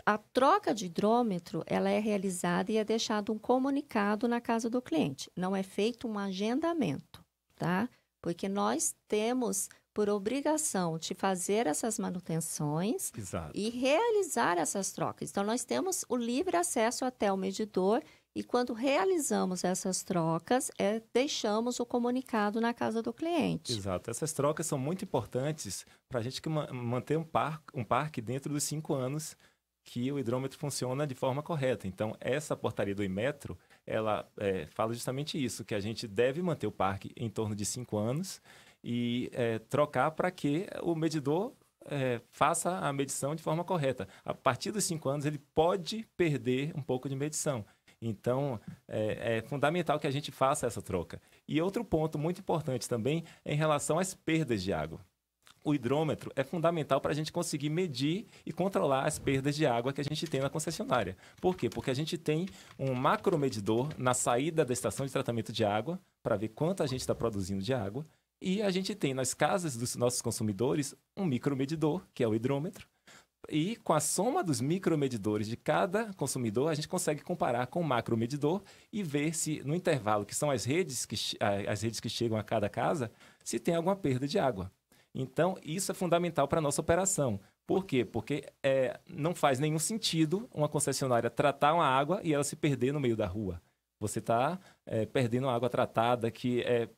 A troca de hidrômetro, ela é realizada e é deixado um comunicado na casa do cliente. Não é feito um agendamento, tá? Porque nós temos por obrigação de fazer essas manutenções Exato. e realizar essas trocas. Então, nós temos o livre acesso até o medidor e quando realizamos essas trocas, deixamos o comunicado na casa do cliente. Exato. Essas trocas são muito importantes para a gente manter um parque dentro dos 5 anos que o hidrômetro funciona de forma correta. Então, essa portaria do Inmetro, ela fala justamente isso, que a gente deve manter o parque em torno de 5 anos e trocar para que o medidor faça a medição de forma correta. A partir dos 5 anos, ele pode perder um pouco de medição. Então, é fundamental que a gente faça essa troca. E outro ponto muito importante também é em relação às perdas de água. O hidrômetro é fundamental para a gente conseguir medir e controlar as perdas de água que a gente tem na concessionária. Por quê? Porque a gente tem um macromedidor na saída da estação de tratamento de água para ver quanto a gente está produzindo de água. E a gente tem nas casas dos nossos consumidores um micromedidor, que é o hidrômetro. E com a soma dos micromedidores de cada consumidor, a gente consegue comparar com o macromedidor e ver se, no intervalo, que são as redes que chegam a cada casa, se tem alguma perda de água. Então, isso é fundamental para a nossa operação. Por quê? Porque não faz nenhum sentido uma concessionária tratar uma água e ela se perder no meio da rua. Você está perdendo uma água tratada que é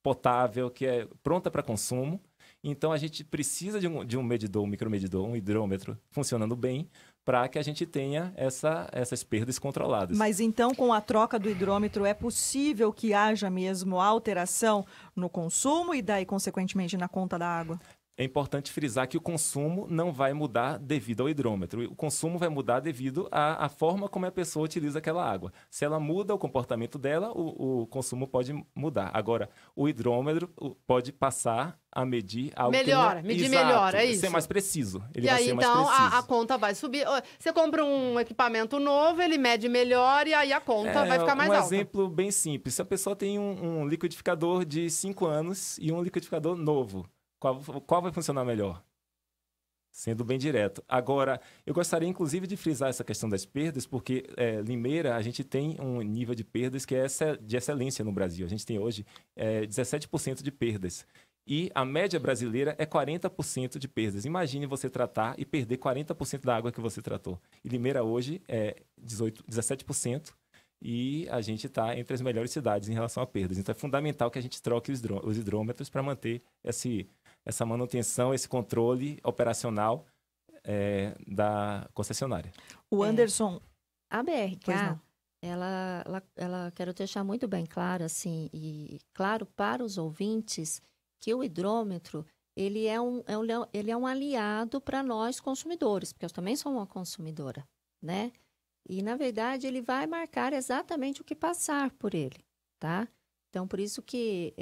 potável, que é pronta para consumo. Então, a gente precisa de um medidor, um micromedidor, um hidrômetro funcionando bem para que a gente tenha essas perdas controladas. Mas então, com a troca do hidrômetro, é possível que haja mesmo alteração no consumo e daí, consequentemente, na conta da água? é importante frisar que o consumo não vai mudar devido ao hidrômetro. O consumo vai mudar devido à forma como a pessoa utiliza aquela água. Se ela muda o comportamento dela, o consumo pode mudar. Agora, o hidrômetro pode passar a medir algo medir melhor, é isso? Ser mais preciso. Ele e vai aí, ser então, mais preciso. a conta vai subir. Você compra um equipamento novo, ele mede melhor e aí a conta vai ficar mais alta. Um exemplo bem simples. Se a pessoa tem um liquidificador de 5 anos e um liquidificador novo, qual vai funcionar melhor? Sendo bem direto. Agora, eu gostaria, inclusive, de frisar essa questão das perdas, porque Limeira, a gente tem um nível de perdas que é de excelência no Brasil. A gente tem hoje 17% de perdas. E a média brasileira é 40% de perdas. Imagine você tratar e perder 40% da água que você tratou. E Limeira hoje é 17%. E a gente está entre as melhores cidades em relação a perdas. Então, é fundamental que a gente troque os hidrômetros para manter essa manutenção, esse controle operacional da concessionária. O Anderson... A BRK, ela quero deixar muito bem claro, assim, e claro para os ouvintes, que o hidrômetro, ele é um aliado para nós consumidores, porque eu também sou uma consumidora, né? E, na verdade, ele vai marcar exatamente o que passar por ele, tá? Então, por isso que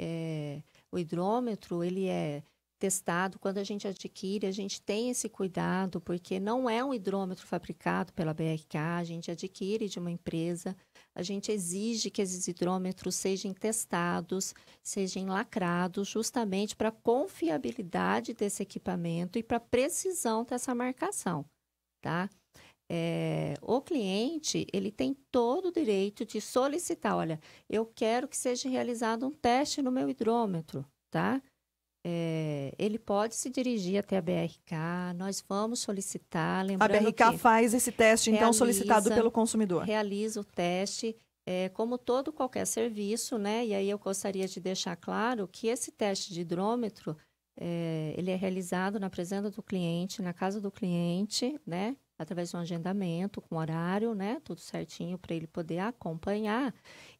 o hidrômetro, ele é testado. Quando a gente adquire, a gente tem esse cuidado, porque não é um hidrômetro fabricado pela BRK, a gente adquire de uma empresa, a gente exige que esses hidrômetros sejam testados, sejam lacrados, justamente para a confiabilidade desse equipamento e para a precisão dessa marcação, tá? O cliente, ele tem todo o direito de solicitar, olha, eu quero que seja realizado um teste no meu hidrômetro, tá? Ele pode se dirigir até a BRK, nós vamos solicitar, lembrando a BRK faz esse teste, então, solicitado pelo consumidor. Realiza o teste, como qualquer serviço, né? E aí eu gostaria de deixar claro que esse teste de hidrômetro, ele é realizado na presença do cliente, na casa do cliente, né? Através de um agendamento com horário, né? Tudo certinho para ele poder acompanhar.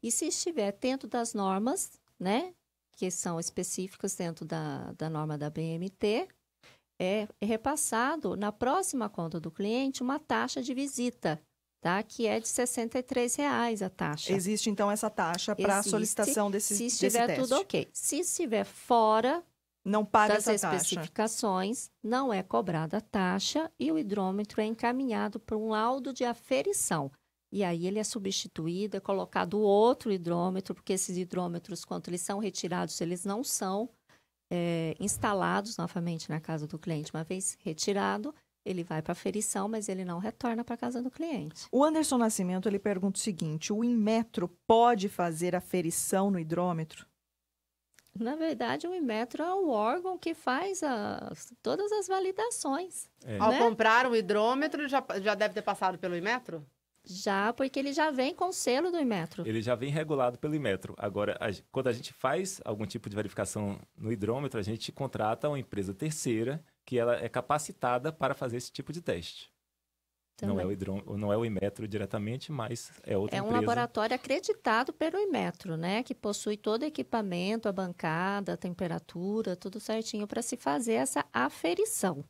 E se estiver dentro das normas, né? Que são específicas dentro da norma da BMT, é repassado na próxima conta do cliente uma taxa de visita, tá? Que é de R$ 63,00 a taxa. Existe, então, essa taxa para a solicitação desse teste. Se estiver tudo ok. Se estiver fora não paga das especificações, não é cobrada a taxa e o hidrômetro é encaminhado para um laudo de aferição. E aí ele é substituído, é colocado outro hidrômetro, porque esses hidrômetros, quando eles são retirados, eles não são instalados novamente na casa do cliente. Uma vez retirado, ele vai para a aferição, mas ele não retorna para a casa do cliente. O Anderson Nascimento, ele pergunta o seguinte, o Inmetro pode fazer aferição no hidrômetro? Na verdade, o Inmetro é o órgão que faz todas as validações. Ao comprar o hidrômetro, já deve ter passado pelo Inmetro? Já, porque ele já vem com o selo do Inmetro. Ele já vem regulado pelo Inmetro. Agora, quando a gente faz algum tipo de verificação no hidrômetro, a gente contrata uma empresa terceira que ela é capacitada para fazer esse tipo de teste. Não é o Inmetro diretamente, mas é outra empresa. É um laboratório acreditado pelo Inmetro, né? Que possui todo o equipamento, a bancada, a temperatura, tudo certinho para se fazer essa aferição,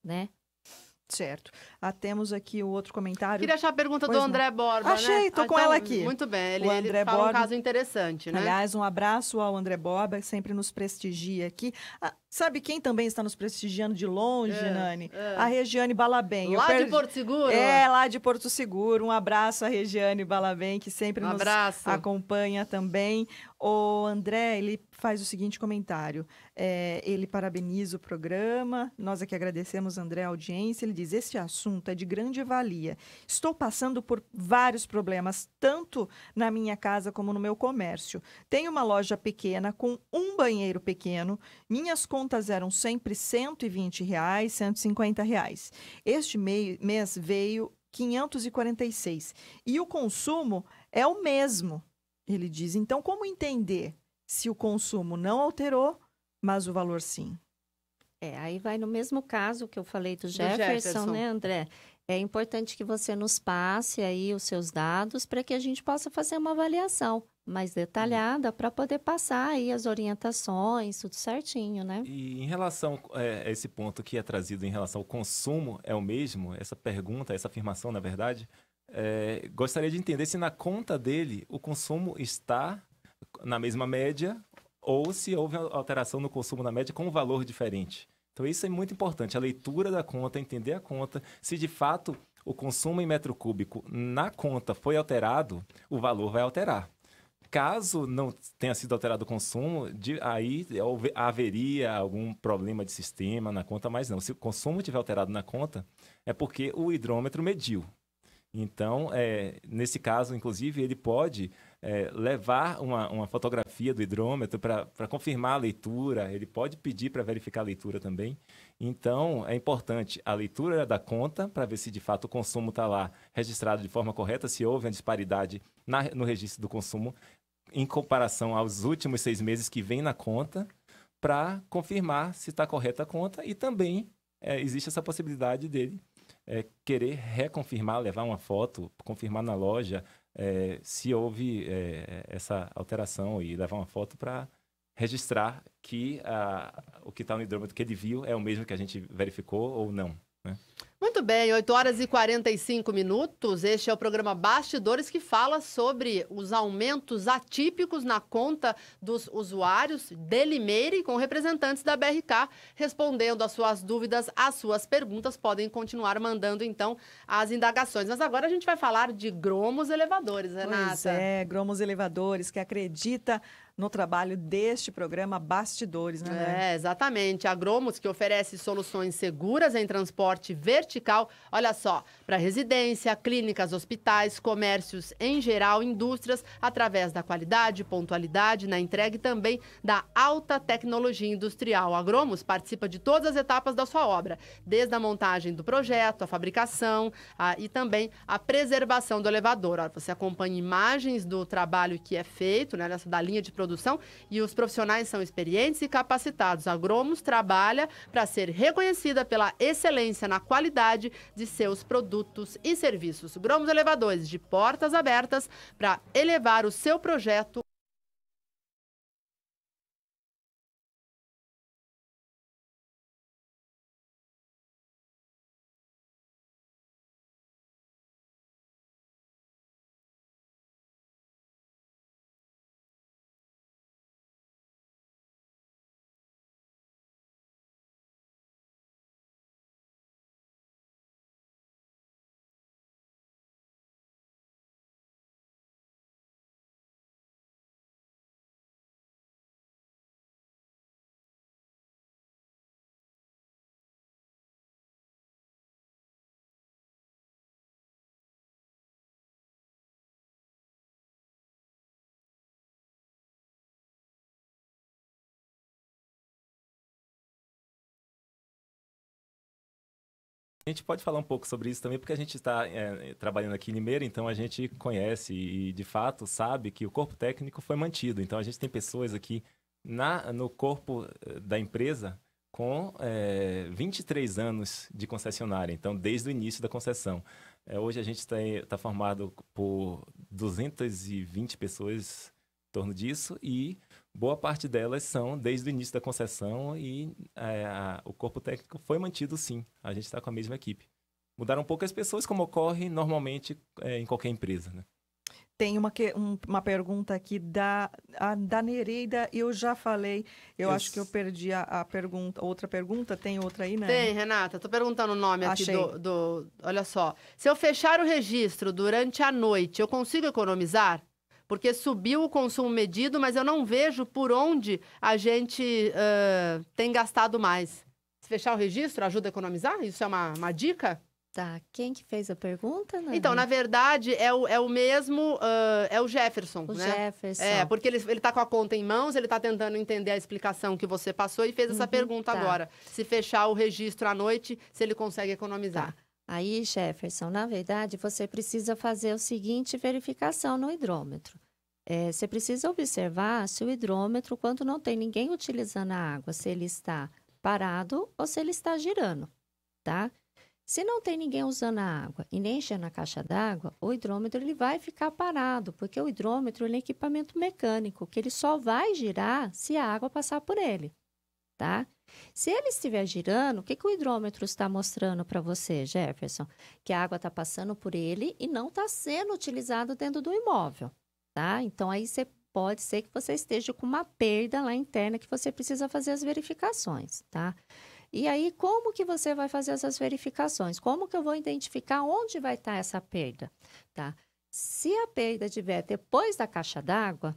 né? Certo. Temos aqui o outro comentário. Queria achar a pergunta do André Borba, Achei, tô com ela aqui. Muito bem, ele fala um caso interessante, né? Aliás, um abraço ao André Borba, que sempre nos prestigia aqui. Sabe quem também está nos prestigiando de longe, Nani? A Regiane Balabem. Lá de Porto Seguro? Lá de Porto Seguro. Um abraço à Regiane Balabem, que sempre nos acompanha também. O André, ele faz o seguinte comentário. Ele parabeniza o programa. Nós aqui agradecemos, André, a audiência. Ele diz, este assunto é de grande valia. Estou passando por vários problemas, tanto na minha casa como no meu comércio. Tenho uma loja pequena com um banheiro pequeno. Minhas contas eram sempre R$ 120, R$ 150. Este mês veio R$ 546. E o consumo é o mesmo, ele diz. Então, como entender se o consumo não alterou, mas o valor sim? Aí vai no mesmo caso que eu falei do Jefferson, né, André? É importante que você nos passe aí os seus dados para que a gente possa fazer uma avaliação, mais detalhada para poder passar aí as orientações, tudo certinho, né? E em relação a esse ponto que é trazido em relação ao consumo, é o mesmo? Essa pergunta, essa afirmação, na verdade, gostaria de entender se na conta dele o consumo está na mesma média ou se houve alteração no consumo na média com um valor diferente. Então, isso é muito importante. A leitura da conta, entender a conta, se de fato o consumo em metro cúbico na conta foi alterado, o valor vai alterar. Caso não tenha sido alterado o consumo, aí haveria algum problema de sistema na conta, mas não. Se o consumo tiver alterado na conta, é porque o hidrômetro mediu. Então, nesse caso, inclusive, ele pode levar uma fotografia do hidrômetro para confirmar a leitura, ele pode pedir para verificar a leitura também. Então, é importante a leitura da conta para ver se, de fato, o consumo está lá registrado de forma correta, se houve uma disparidade no registro do consumo em comparação aos últimos 6 meses que vem na conta, para confirmar se está correta a conta e também existe essa possibilidade dele querer reconfirmar, levar uma foto, confirmar na loja se houve essa alteração e levar uma foto para registrar que o que está no hidrômetro que ele viu é o mesmo que a gente verificou ou não, né? Muito bem, 8 horas e 45 minutos. Este é o programa Bastidores, que fala sobre os aumentos atípicos na conta dos usuários de Limeira, com representantes da BRK respondendo às suas dúvidas, às suas perguntas. Podem continuar mandando, então, as indagações. Mas agora a gente vai falar de Gromos Elevadores, Renata. Pois é, Gromos Elevadores, que acredita no trabalho deste programa Bastidores, né? Exatamente. A Gromos, que oferece soluções seguras em transporte vertical, olha só, para residência, clínicas, hospitais, comércios em geral, indústrias, através da qualidade, pontualidade na entrega e também da alta tecnologia industrial. A Gromos participa de todas as etapas da sua obra, desde a montagem do projeto, a fabricação e também a preservação do elevador. Olha, você acompanha imagens do trabalho que é feito, né, da linha de produção, e os profissionais são experientes e capacitados. A Gromos trabalha para ser reconhecida pela excelência na qualidade de seus produtos e serviços. Gromos Elevadores, de portas abertas para elevar o seu projeto. A gente pode falar um pouco sobre isso também, porque a gente está trabalhando aqui em Limeira, então a gente conhece e, de fato, sabe que o corpo técnico foi mantido. Então, a gente tem pessoas aqui no corpo da empresa com 23 anos de concessionária, então, desde o início da concessão. Hoje, a gente está formado por 220 pessoas em torno disso e boa parte delas são desde o início da concessão e o corpo técnico foi mantido, sim. A gente está com a mesma equipe. Mudaram um pouco as pessoas, como ocorre normalmente em qualquer empresa, né? Tem uma pergunta aqui da Nereida, eu já falei, acho que eu perdi a pergunta, outra pergunta, tem outra aí, né? Tem, Renata, tô perguntando o nome aqui Achei. olha só, se eu fechar o registro durante a noite, eu consigo economizar? Porque subiu o consumo medido, mas eu não vejo por onde a gente tem gastado mais. Se fechar o registro, ajuda a economizar? Isso é uma dica? Tá, quem que fez a pergunta, Nani? Então, na verdade, é o mesmo, é o Jefferson, O né? Jefferson. Porque ele tá com a conta em mãos, ele tá tentando entender a explicação que você passou e fez essa pergunta tá. agora. Se fechar o registro à noite, se ele consegue economizar. Tá. Aí, Jefferson, na verdade, você precisa fazer o seguinte verificação no hidrômetro. Você precisa observar se o hidrômetro, quando não tem ninguém utilizando a água, se ele está parado ou se ele está girando, tá? Se não tem ninguém usando a água e nem enchendo a caixa d'água, o hidrômetro ele vai ficar parado, porque o hidrômetro ele é equipamento mecânico, que ele só vai girar se a água passar por ele, tá? Se ele estiver girando, o que o hidrômetro está mostrando para você, Jefferson? Que a água está passando por ele e não está sendo utilizado dentro do imóvel, tá? Então, aí pode ser que você esteja com uma perda lá interna que você precisa fazer as verificações, tá? E aí, como que você vai fazer essas verificações? Como que eu vou identificar onde vai estar essa perda, tá? Se a perda estiver depois da caixa d'água,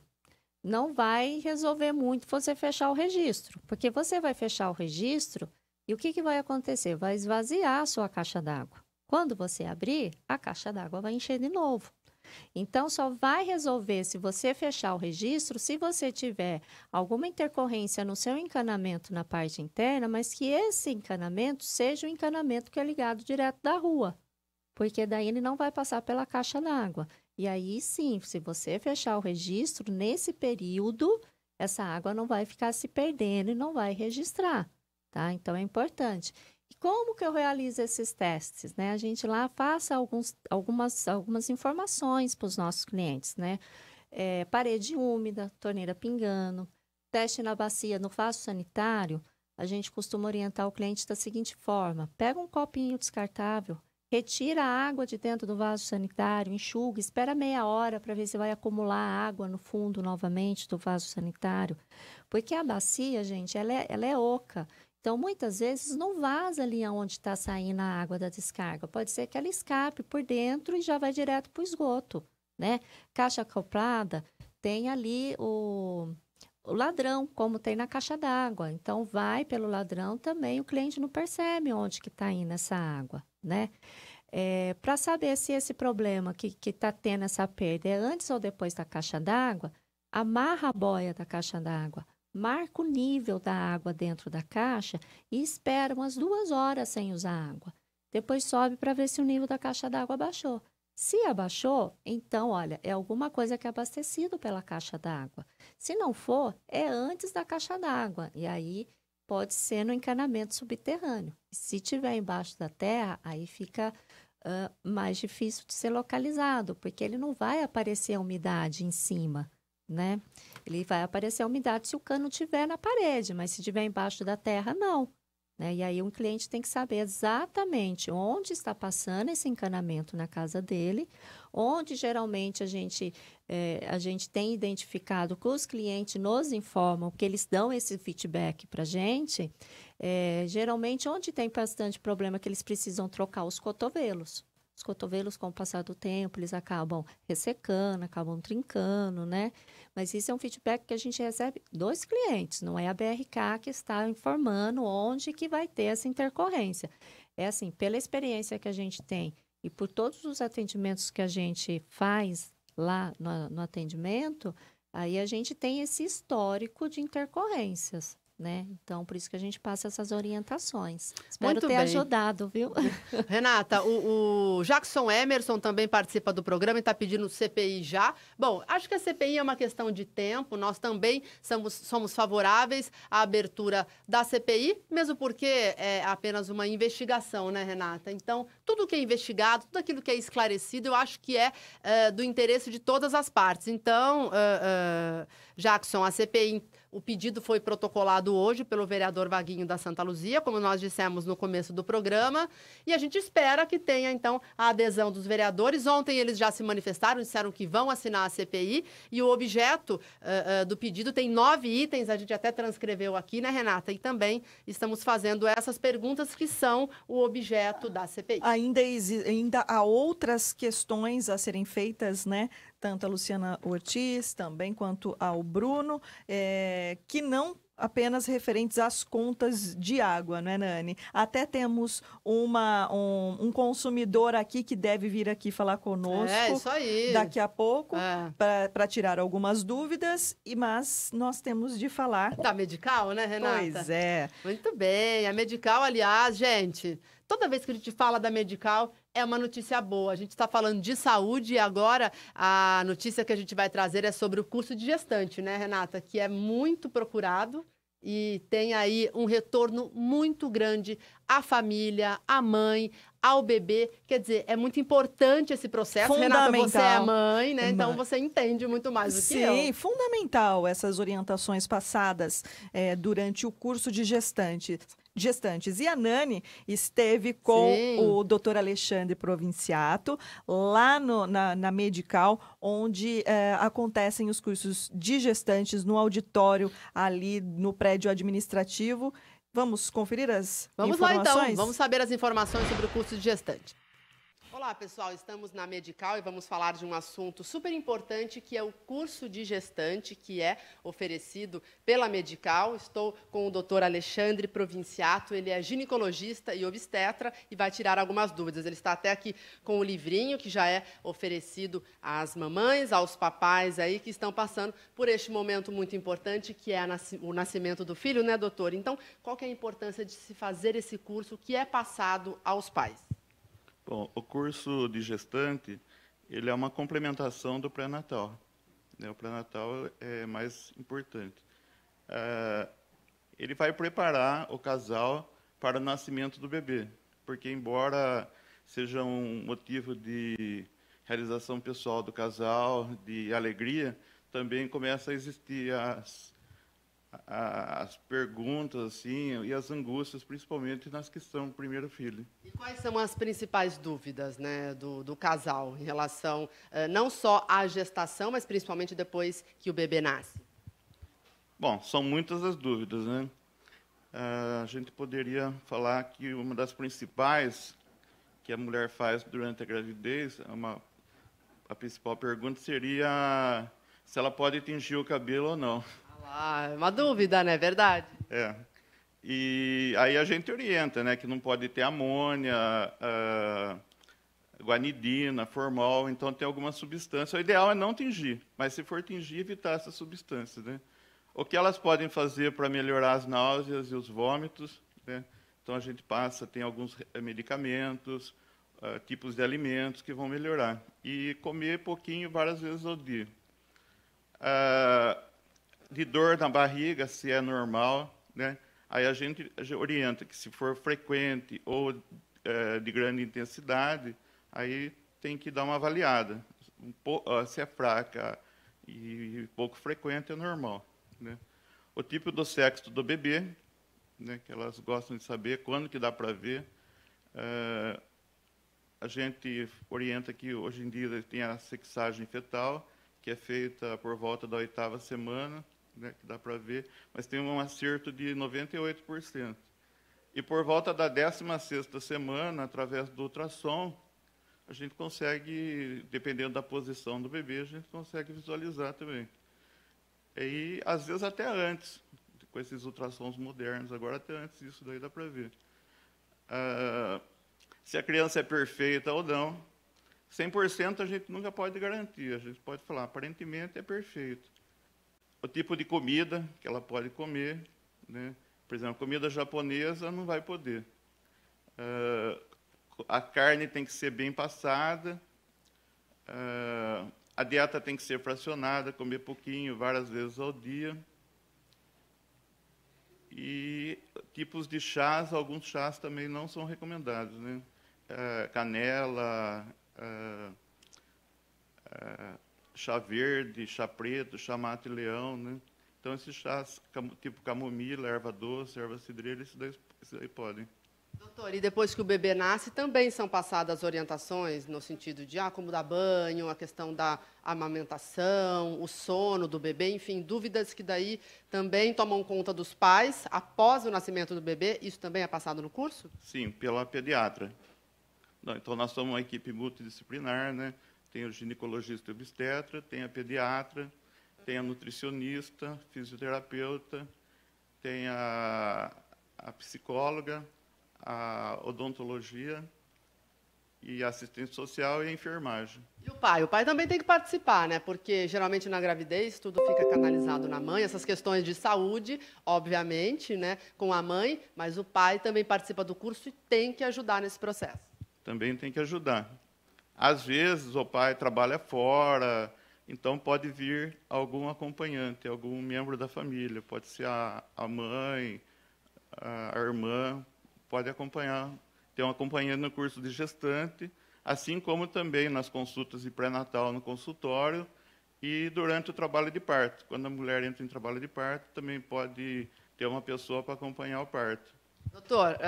não vai resolver muito você fechar o registro, porque você vai fechar o registro e o que vai acontecer? Vai esvaziar a sua caixa d'água. Quando você abrir, a caixa d'água vai encher de novo. Então, só vai resolver se você fechar o registro se você tiver alguma intercorrência no seu encanamento na parte interna, mas que esse encanamento seja um encanamento que é ligado direto da rua, porque daí ele não vai passar pela caixa d'água. E aí, sim, se você fechar o registro, nesse período, essa água não vai ficar se perdendo e não vai registrar, tá? Então, é importante. E como que eu realizo esses testes, né? A gente lá passa algumas informações para os nossos clientes, né? Parede úmida, torneira pingando, teste na bacia, no vaso sanitário, a gente costuma orientar o cliente da seguinte forma: pega um copinho descartável, retira a água de dentro do vaso sanitário, enxuga, espera meia hora para ver se vai acumular água no fundo novamente do vaso sanitário. Porque a bacia, gente, ela é oca. Então, muitas vezes, não vaza ali onde está saindo a água da descarga. Pode ser que ela escape por dentro e já vai direto para o esgoto, né? Caixa acoplada, tem ali o ladrão, como tem na caixa d'água. Então, vai pelo ladrão também, o cliente não percebe onde que está indo essa água, né? Para saber se esse problema que está tendo essa perda é antes ou depois da caixa d'água, amarra a boia da caixa d'água, marca o nível da água dentro da caixa e espera umas 2 horas sem usar água. Depois sobe para ver se o nível da caixa d'água abaixou. Se abaixou, então, olha, é alguma coisa que é abastecido pela caixa d'água. Se não for, é antes da caixa d'água. E aí pode ser no encanamento subterrâneo. Se tiver embaixo da terra, aí fica mais difícil de ser localizado, porque ele não vai aparecer a umidade em cima, né? Ele vai aparecer a umidade se o cano estiver na parede, mas se estiver embaixo da terra, não. Né? E aí um cliente tem que saber exatamente onde está passando esse encanamento na casa dele, onde geralmente a gente tem identificado que os clientes nos informam, que eles dão esse feedback para a gente, geralmente onde tem bastante problema que eles precisam trocar os cotovelos. Os cotovelos, com o passar do tempo, eles acabam ressecando, acabam trincando, né? Mas isso é um feedback que a gente recebe dos clientes, não é a BRK que está informando onde que vai ter essa intercorrência. É assim, pela experiência que a gente tem e por todos os atendimentos que a gente faz lá no atendimento, aí a gente tem esse histórico de intercorrências, né? Então, por isso que a gente passa essas orientações. Espero ter ajudado, viu? Renata, o Jackson Emerson também participa do programa e está pedindo CPI já. Bom, acho que a CPI é uma questão de tempo. Nós também somos favoráveis à abertura da CPI, mesmo porque é apenas uma investigação, né, Renata? Então, tudo que é investigado, tudo aquilo que é esclarecido, eu acho que é do interesse de todas as partes. Então, Jackson, a CPI... O pedido foi protocolado hoje pelo vereador Vaguinho da Santa Luzia, como nós dissemos no começo do programa, e a gente espera que tenha, então, a adesão dos vereadores. Ontem eles já se manifestaram, disseram que vão assinar a CPI, e o objeto do pedido tem 9 itens, a gente até transcreveu aqui, né, Renata? E também estamos fazendo essas perguntas que são o objeto da CPI. Ainda há outras questões a serem feitas, né? Tanto a Luciana Ortiz, também quanto ao Bruno, que não apenas referentes às contas de água, não é, Nani? Até temos um consumidor aqui que deve vir aqui falar conosco isso aí. Daqui a pouco, para tirar algumas dúvidas, mas nós temos de falar... Da Medical, né, Renata? Pois é. Muito bem. A Medical, aliás, gente, toda vez que a gente fala da Medical... É uma notícia boa. A gente está falando de saúde e agora a notícia que a gente vai trazer é sobre o curso de gestante, né, Renata? Que é muito procurado e tem aí um retorno muito grande à família, à mãe, ao bebê. Quer dizer, é muito importante esse processo. Renata, você é mãe, né? Então você entende muito mais do que eu. Sim, fundamental essas orientações passadas durante o curso de gestantes. E a Nani esteve com o Dr. Alexandre Provinciato, lá na Medical, onde acontecem os cursos de gestantes no auditório, ali no prédio administrativo. Vamos conferir as informações? Vamos lá, então. Vamos saber as informações sobre o curso de gestante. Olá, pessoal. Estamos na Medical e vamos falar de um assunto super importante, que é o curso de gestante, que é oferecido pela Medical. Estou com o Dr. Alexandre Provinciato. Ele é ginecologista e obstetra e vai tirar algumas dúvidas. Ele está até aqui com o livrinho, que já é oferecido às mamães, aos papais aí que estão passando por este momento muito importante, que é o nascimento do filho, né, doutor? Então, qual que é a importância de se fazer esse curso que é passado aos pais? Bom, o curso de gestante, ele é uma complementação do pré-natal. O pré-natal é mais importante. Ele vai preparar o casal para o nascimento do bebê, porque embora seja um motivo de realização pessoal do casal, de alegria, também começa a existir as perguntas assim, e as angústias, principalmente nas que são o primeiro filho. E quais são as principais dúvidas, né, do casal em relação não só à gestação, mas principalmente depois que o bebê nasce? Bom, são muitas as dúvidas, né? A gente poderia falar que uma das principais que a mulher faz durante a gravidez, a principal pergunta seria se ela pode tingir o cabelo ou não. É uma dúvida, né? Verdade. E aí a gente orienta, né, que não pode ter amônia, guanidina, formol, então tem alguma substância. O ideal é não tingir, mas se for tingir, evitar essas substâncias, né? O que elas podem fazer para melhorar as náuseas e os vômitos, né? Então a gente tem alguns medicamentos, tipos de alimentos que vão melhorar. E comer pouquinho várias vezes ao dia. De dor na barriga, se é normal, né? Aí a gente orienta que se for frequente ou de grande intensidade, aí tem que dar uma avaliada. Se é fraca e pouco frequente, é normal, né? O tipo do sexo do bebê, né, que elas gostam de saber quando que dá para ver. A gente orienta que hoje em dia tem a sexagem fetal, que é feita por volta da 8ª semana, né, que dá para ver, mas tem um acerto de 98%. E por volta da 16ª semana, através do ultrassom, a gente consegue, dependendo da posição do bebê, a gente consegue visualizar também. E, às vezes, até antes, com esses ultrassons modernos, agora até antes disso daí dá para ver. Se a criança é perfeita ou não, 100% a gente nunca pode garantir, a gente pode falar, aparentemente é perfeito. O tipo de comida que ela pode comer, né? Por exemplo, comida japonesa não vai poder. A carne tem que ser bem passada, a dieta tem que ser fracionada, comer pouquinho, várias vezes ao dia. E tipos de chás, alguns chás também não são recomendados, né? Canela, chá verde, chá preto, chá mate-leão, né? Então, esses chás, tipo camomila, erva doce, erva cidreira, isso daí podem. Doutor, e depois que o bebê nasce, também são passadas orientações no sentido de como dar banho, a questão da amamentação, o sono do bebê, enfim, dúvidas que daí também tomam conta dos pais após o nascimento do bebê. Isso também é passado no curso? Sim, pela pediatra. Então, nós somos uma equipe multidisciplinar, né? Tem o ginecologista e obstetra, tem a pediatra, tem a nutricionista, fisioterapeuta, tem a psicóloga, a odontologia e a assistência social e a enfermagem. E o pai? O pai também tem que participar, né? Porque, geralmente, na gravidez, tudo fica canalizado na mãe. Essas questões de saúde, obviamente, né, com a mãe, mas o pai também participa do curso e tem que ajudar nesse processo. Também tem que ajudar. Às vezes, o pai trabalha fora, então pode vir algum acompanhante, algum membro da família, pode ser a mãe, a irmã, pode acompanhar, ter um acompanhante no curso de gestante, assim como também nas consultas de pré-natal no consultório e durante o trabalho de parto. Quando a mulher entra em trabalho de parto, também pode ter uma pessoa para acompanhar o parto. Doutor,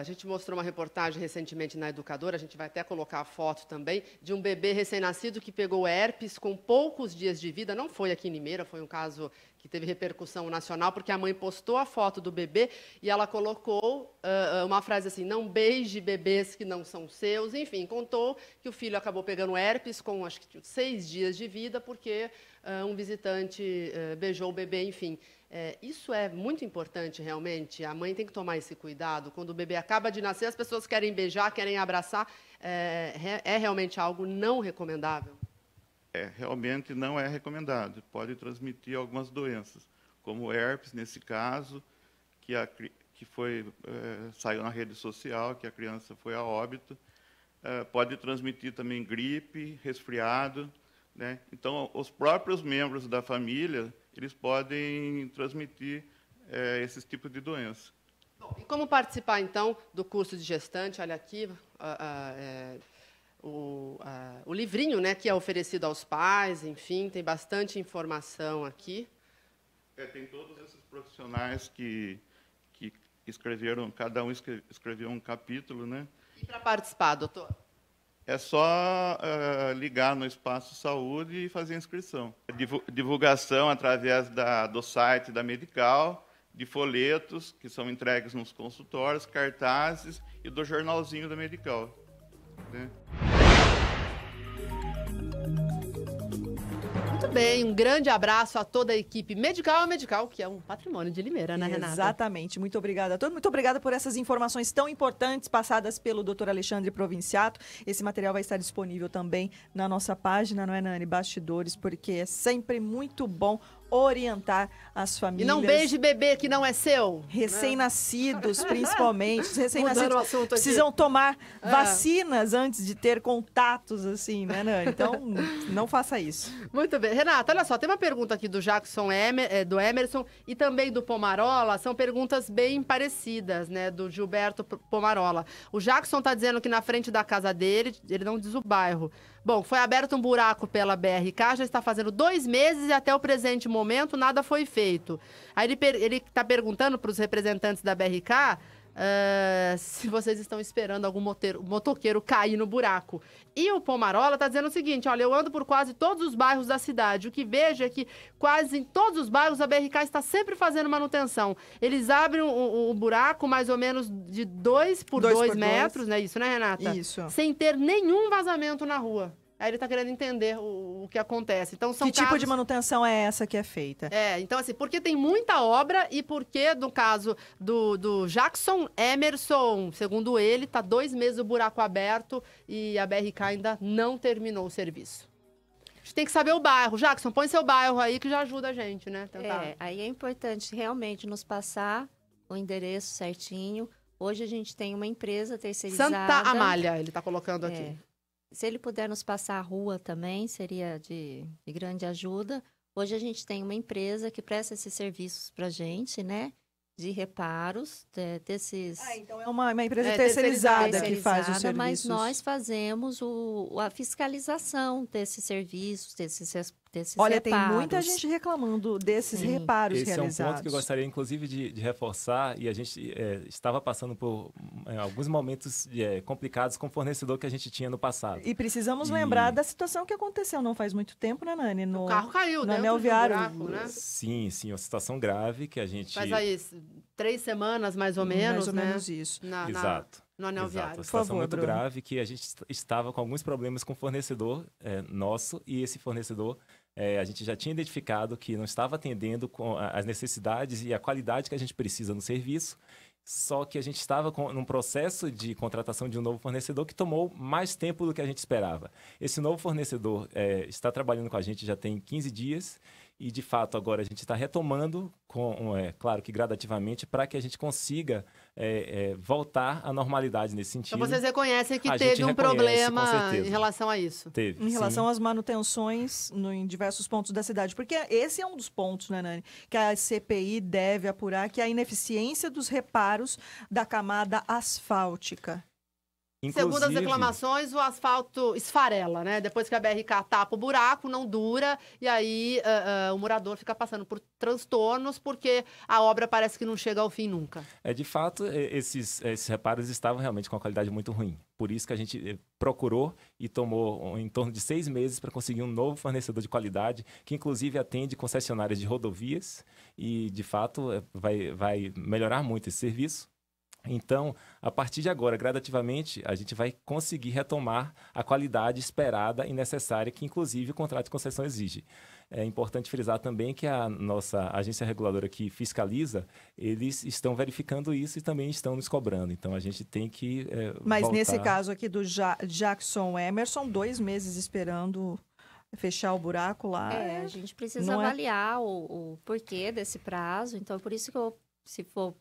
a gente mostrou uma reportagem recentemente na Educadora, a gente vai até colocar a foto também, de um bebê recém-nascido que pegou herpes com poucos dias de vida. Não foi aqui em Limeira, foi um caso que teve repercussão nacional, porque a mãe postou a foto do bebê e ela colocou uma frase assim, não beije bebês que não são seus. Enfim, contou que o filho acabou pegando herpes com, acho que 6 dias de vida, porque um visitante beijou o bebê, enfim. Isso é muito importante, realmente. A mãe tem que tomar esse cuidado. Quando o bebê acaba de nascer, as pessoas querem beijar, querem abraçar. É realmente algo não recomendável? Realmente não é recomendado. Pode transmitir algumas doenças, como herpes, nesse caso, que saiu na rede social, que a criança foi a óbito. Pode transmitir também gripe, resfriado, né? Então, os próprios membros da família, eles podem transmitir esses tipos de doença. Bom, e como participar, então, do curso de gestante? Olha aqui, o livrinho, né, que é oferecido aos pais, enfim, tem bastante informação aqui. Tem todos esses profissionais que escreveram, cada um escreveu um capítulo, né? E para participar, doutor? É só ligar no Espaço Saúde e fazer a inscrição. Divulgação através do site da Medical, de folhetos que são entregues nos consultórios, cartazes e do jornalzinho da Medical, né? Muito bem, um grande abraço a toda a equipe Medical, que é um patrimônio de Limeira, né, Renata? Exatamente. Muito obrigada a todos. Muito obrigada por essas informações tão importantes passadas pelo Dr. Alexandre Provinciato. Esse material vai estar disponível também na nossa página, não é, Nani? Bastidores, porque é sempre muito bom orientar as famílias. E não beije bebê que não é seu. Recém-nascidos, principalmente. Os recém-nascidos precisam aqui. Tomar vacinas antes de ter contatos, assim, né, Nani? Então, não faça isso. Muito bem. Renata, olha só, tem uma pergunta aqui do Jackson, do Emerson e também do Pomarola. São perguntas bem parecidas, né, do Gilberto Pomarola. O Jackson está dizendo que na frente da casa dele, ele não diz o bairro. Bom, foi aberto um buraco pela BRK, já está fazendo 2 meses e até o presente momento nada foi feito. Aí ele está perguntando para os representantes da BRK se vocês estão esperando algum motoqueiro cair no buraco. E o Pomarola está dizendo o seguinte, olha, eu ando por quase todos os bairros da cidade. O que vejo é que quase em todos os bairros a BRK está sempre fazendo manutenção. Eles abrem o buraco mais ou menos de 2 por 2 metros, né? Isso, né, Renata? Isso. Sem ter nenhum vazamento na rua. Aí ele está querendo entender o que acontece. Então, são tipo de manutenção é essa que é feita? Então assim, porque tem muita obra e porque, no caso do Jackson Emerson, segundo ele, está 2 meses o buraco aberto e a BRK ainda não terminou o serviço. A gente tem que saber o bairro. Jackson, põe seu bairro aí que já ajuda a gente, né? Aí é importante realmente nos passar o endereço certinho. Hoje a gente tem uma empresa terceirizada. Santa Amália, ele está colocando aqui. Se ele puder nos passar a rua também, seria de grande ajuda. Hoje a gente tem uma empresa que presta esses serviços para a gente, né? De reparos desses... então é uma empresa terceirizada que faz os serviços. Mas nós fazemos a fiscalização desses serviços, desses Olha, reparos. Tem muita gente reclamando desses reparos realizados. Esse é um ponto que eu gostaria, inclusive, de reforçar. E a gente estava passando por alguns momentos complicados com o fornecedor que a gente tinha no passado. E precisamos lembrar da situação que aconteceu não faz muito tempo, né, Nani? O carro caiu no anel viário, né? Sim, uma situação grave que a gente... Faz aí 3 semanas, mais ou menos, mais ou menos isso. Exato. No anel viário. Uma situação muito grave que a gente estava com alguns problemas com o fornecedor nosso e esse fornecedor a gente já tinha identificado que não estava atendendo com as necessidades e a qualidade que a gente precisa no serviço, só que a gente estava num processo de contratação de um novo fornecedor que tomou mais tempo do que a gente esperava. Esse novo fornecedor está trabalhando com a gente já tem 15 dias e, de fato, agora a gente está retomando, claro que gradativamente, para que a gente consiga voltar à normalidade nesse sentido. Então vocês reconhecem que A teve gente um reconhece, problema com certeza. em relação a isso. Teve, Em relação sim. às manutenções em diversos pontos da cidade. Porque esse é um dos pontos, né, Nani, que a CPI deve apurar, que é a ineficiência dos reparos da camada asfáltica. Segundo as Inclusive, reclamações, o asfalto esfarela, né? Depois que a BRK tapa o buraco, não dura, e aí o morador fica passando por transtornos, porque a obra parece que não chega ao fim nunca. de fato, esses reparos estavam realmente com uma qualidade muito ruim. Por isso que a gente procurou e tomou em torno de 6 meses para conseguir um novo fornecedor de qualidade, que inclusive atende concessionárias de rodovias e, de fato, vai melhorar muito esse serviço. Então, a partir de agora, gradativamente, a gente vai conseguir retomar a qualidade esperada e necessária que, inclusive, o contrato de concessão exige. É importante frisar também que a nossa agência reguladora que fiscaliza, eles estão verificando isso e também estão nos cobrando. Então, a gente tem que Mas voltar... nesse caso aqui do Jackson Emerson, 2 meses esperando fechar o buraco lá. A gente precisa não avaliar o porquê desse prazo. Então, por isso que se for...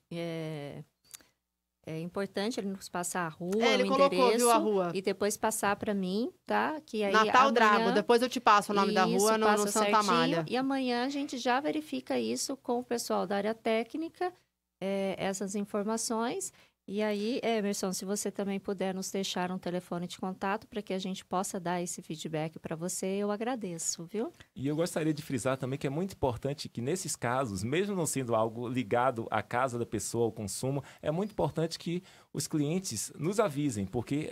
É importante ele nos passar a rua, Ele o colocou, endereço, viu, a rua. e depois passar para mim, tá? Que aí Natal amanhã, Drago, depois eu te passo o nome da isso, rua no passa Santa certinho, Amália. E amanhã a gente já verifica isso com o pessoal da área técnica, essas informações. E aí, Emerson, se você também puder nos deixar um telefone de contato para que a gente possa dar esse feedback para você, eu agradeço, viu? E eu gostaria de frisar também que é muito importante que nesses casos, mesmo não sendo algo ligado à casa da pessoa, ao consumo, é muito importante que os clientes nos avisem, porque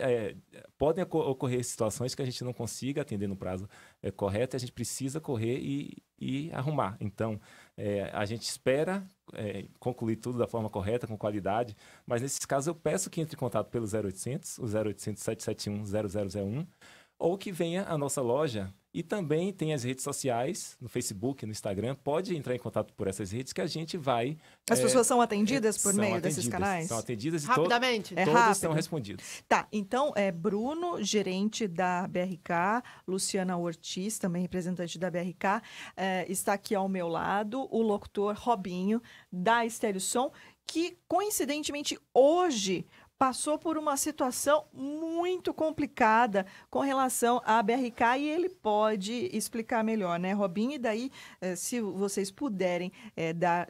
podem ocorrer situações que a gente não consiga atender no prazo correto e a gente precisa correr e arrumar. Então, a gente espera concluir tudo da forma correta, com qualidade, mas nesses casos eu peço que entre em contato pelo 0800, o 0800 771 0001, ou que venha à nossa loja. E também tem as redes sociais, no Facebook, no Instagram. Pode entrar em contato por essas redes que a gente vai... As pessoas são atendidas por meio desses atendidas, canais? São atendidas e Rapidamente? É todas rápido? são respondidas. Tá, então Bruno, gerente da BRK, Luciana Ortiz, também representante da BRK, está aqui ao meu lado, o locutor Robinho, da Estéreo Som, que coincidentemente hoje passou por uma situação muito complicada com relação à BRK e ele pode explicar melhor, né, Robinho? E daí, se vocês puderem dar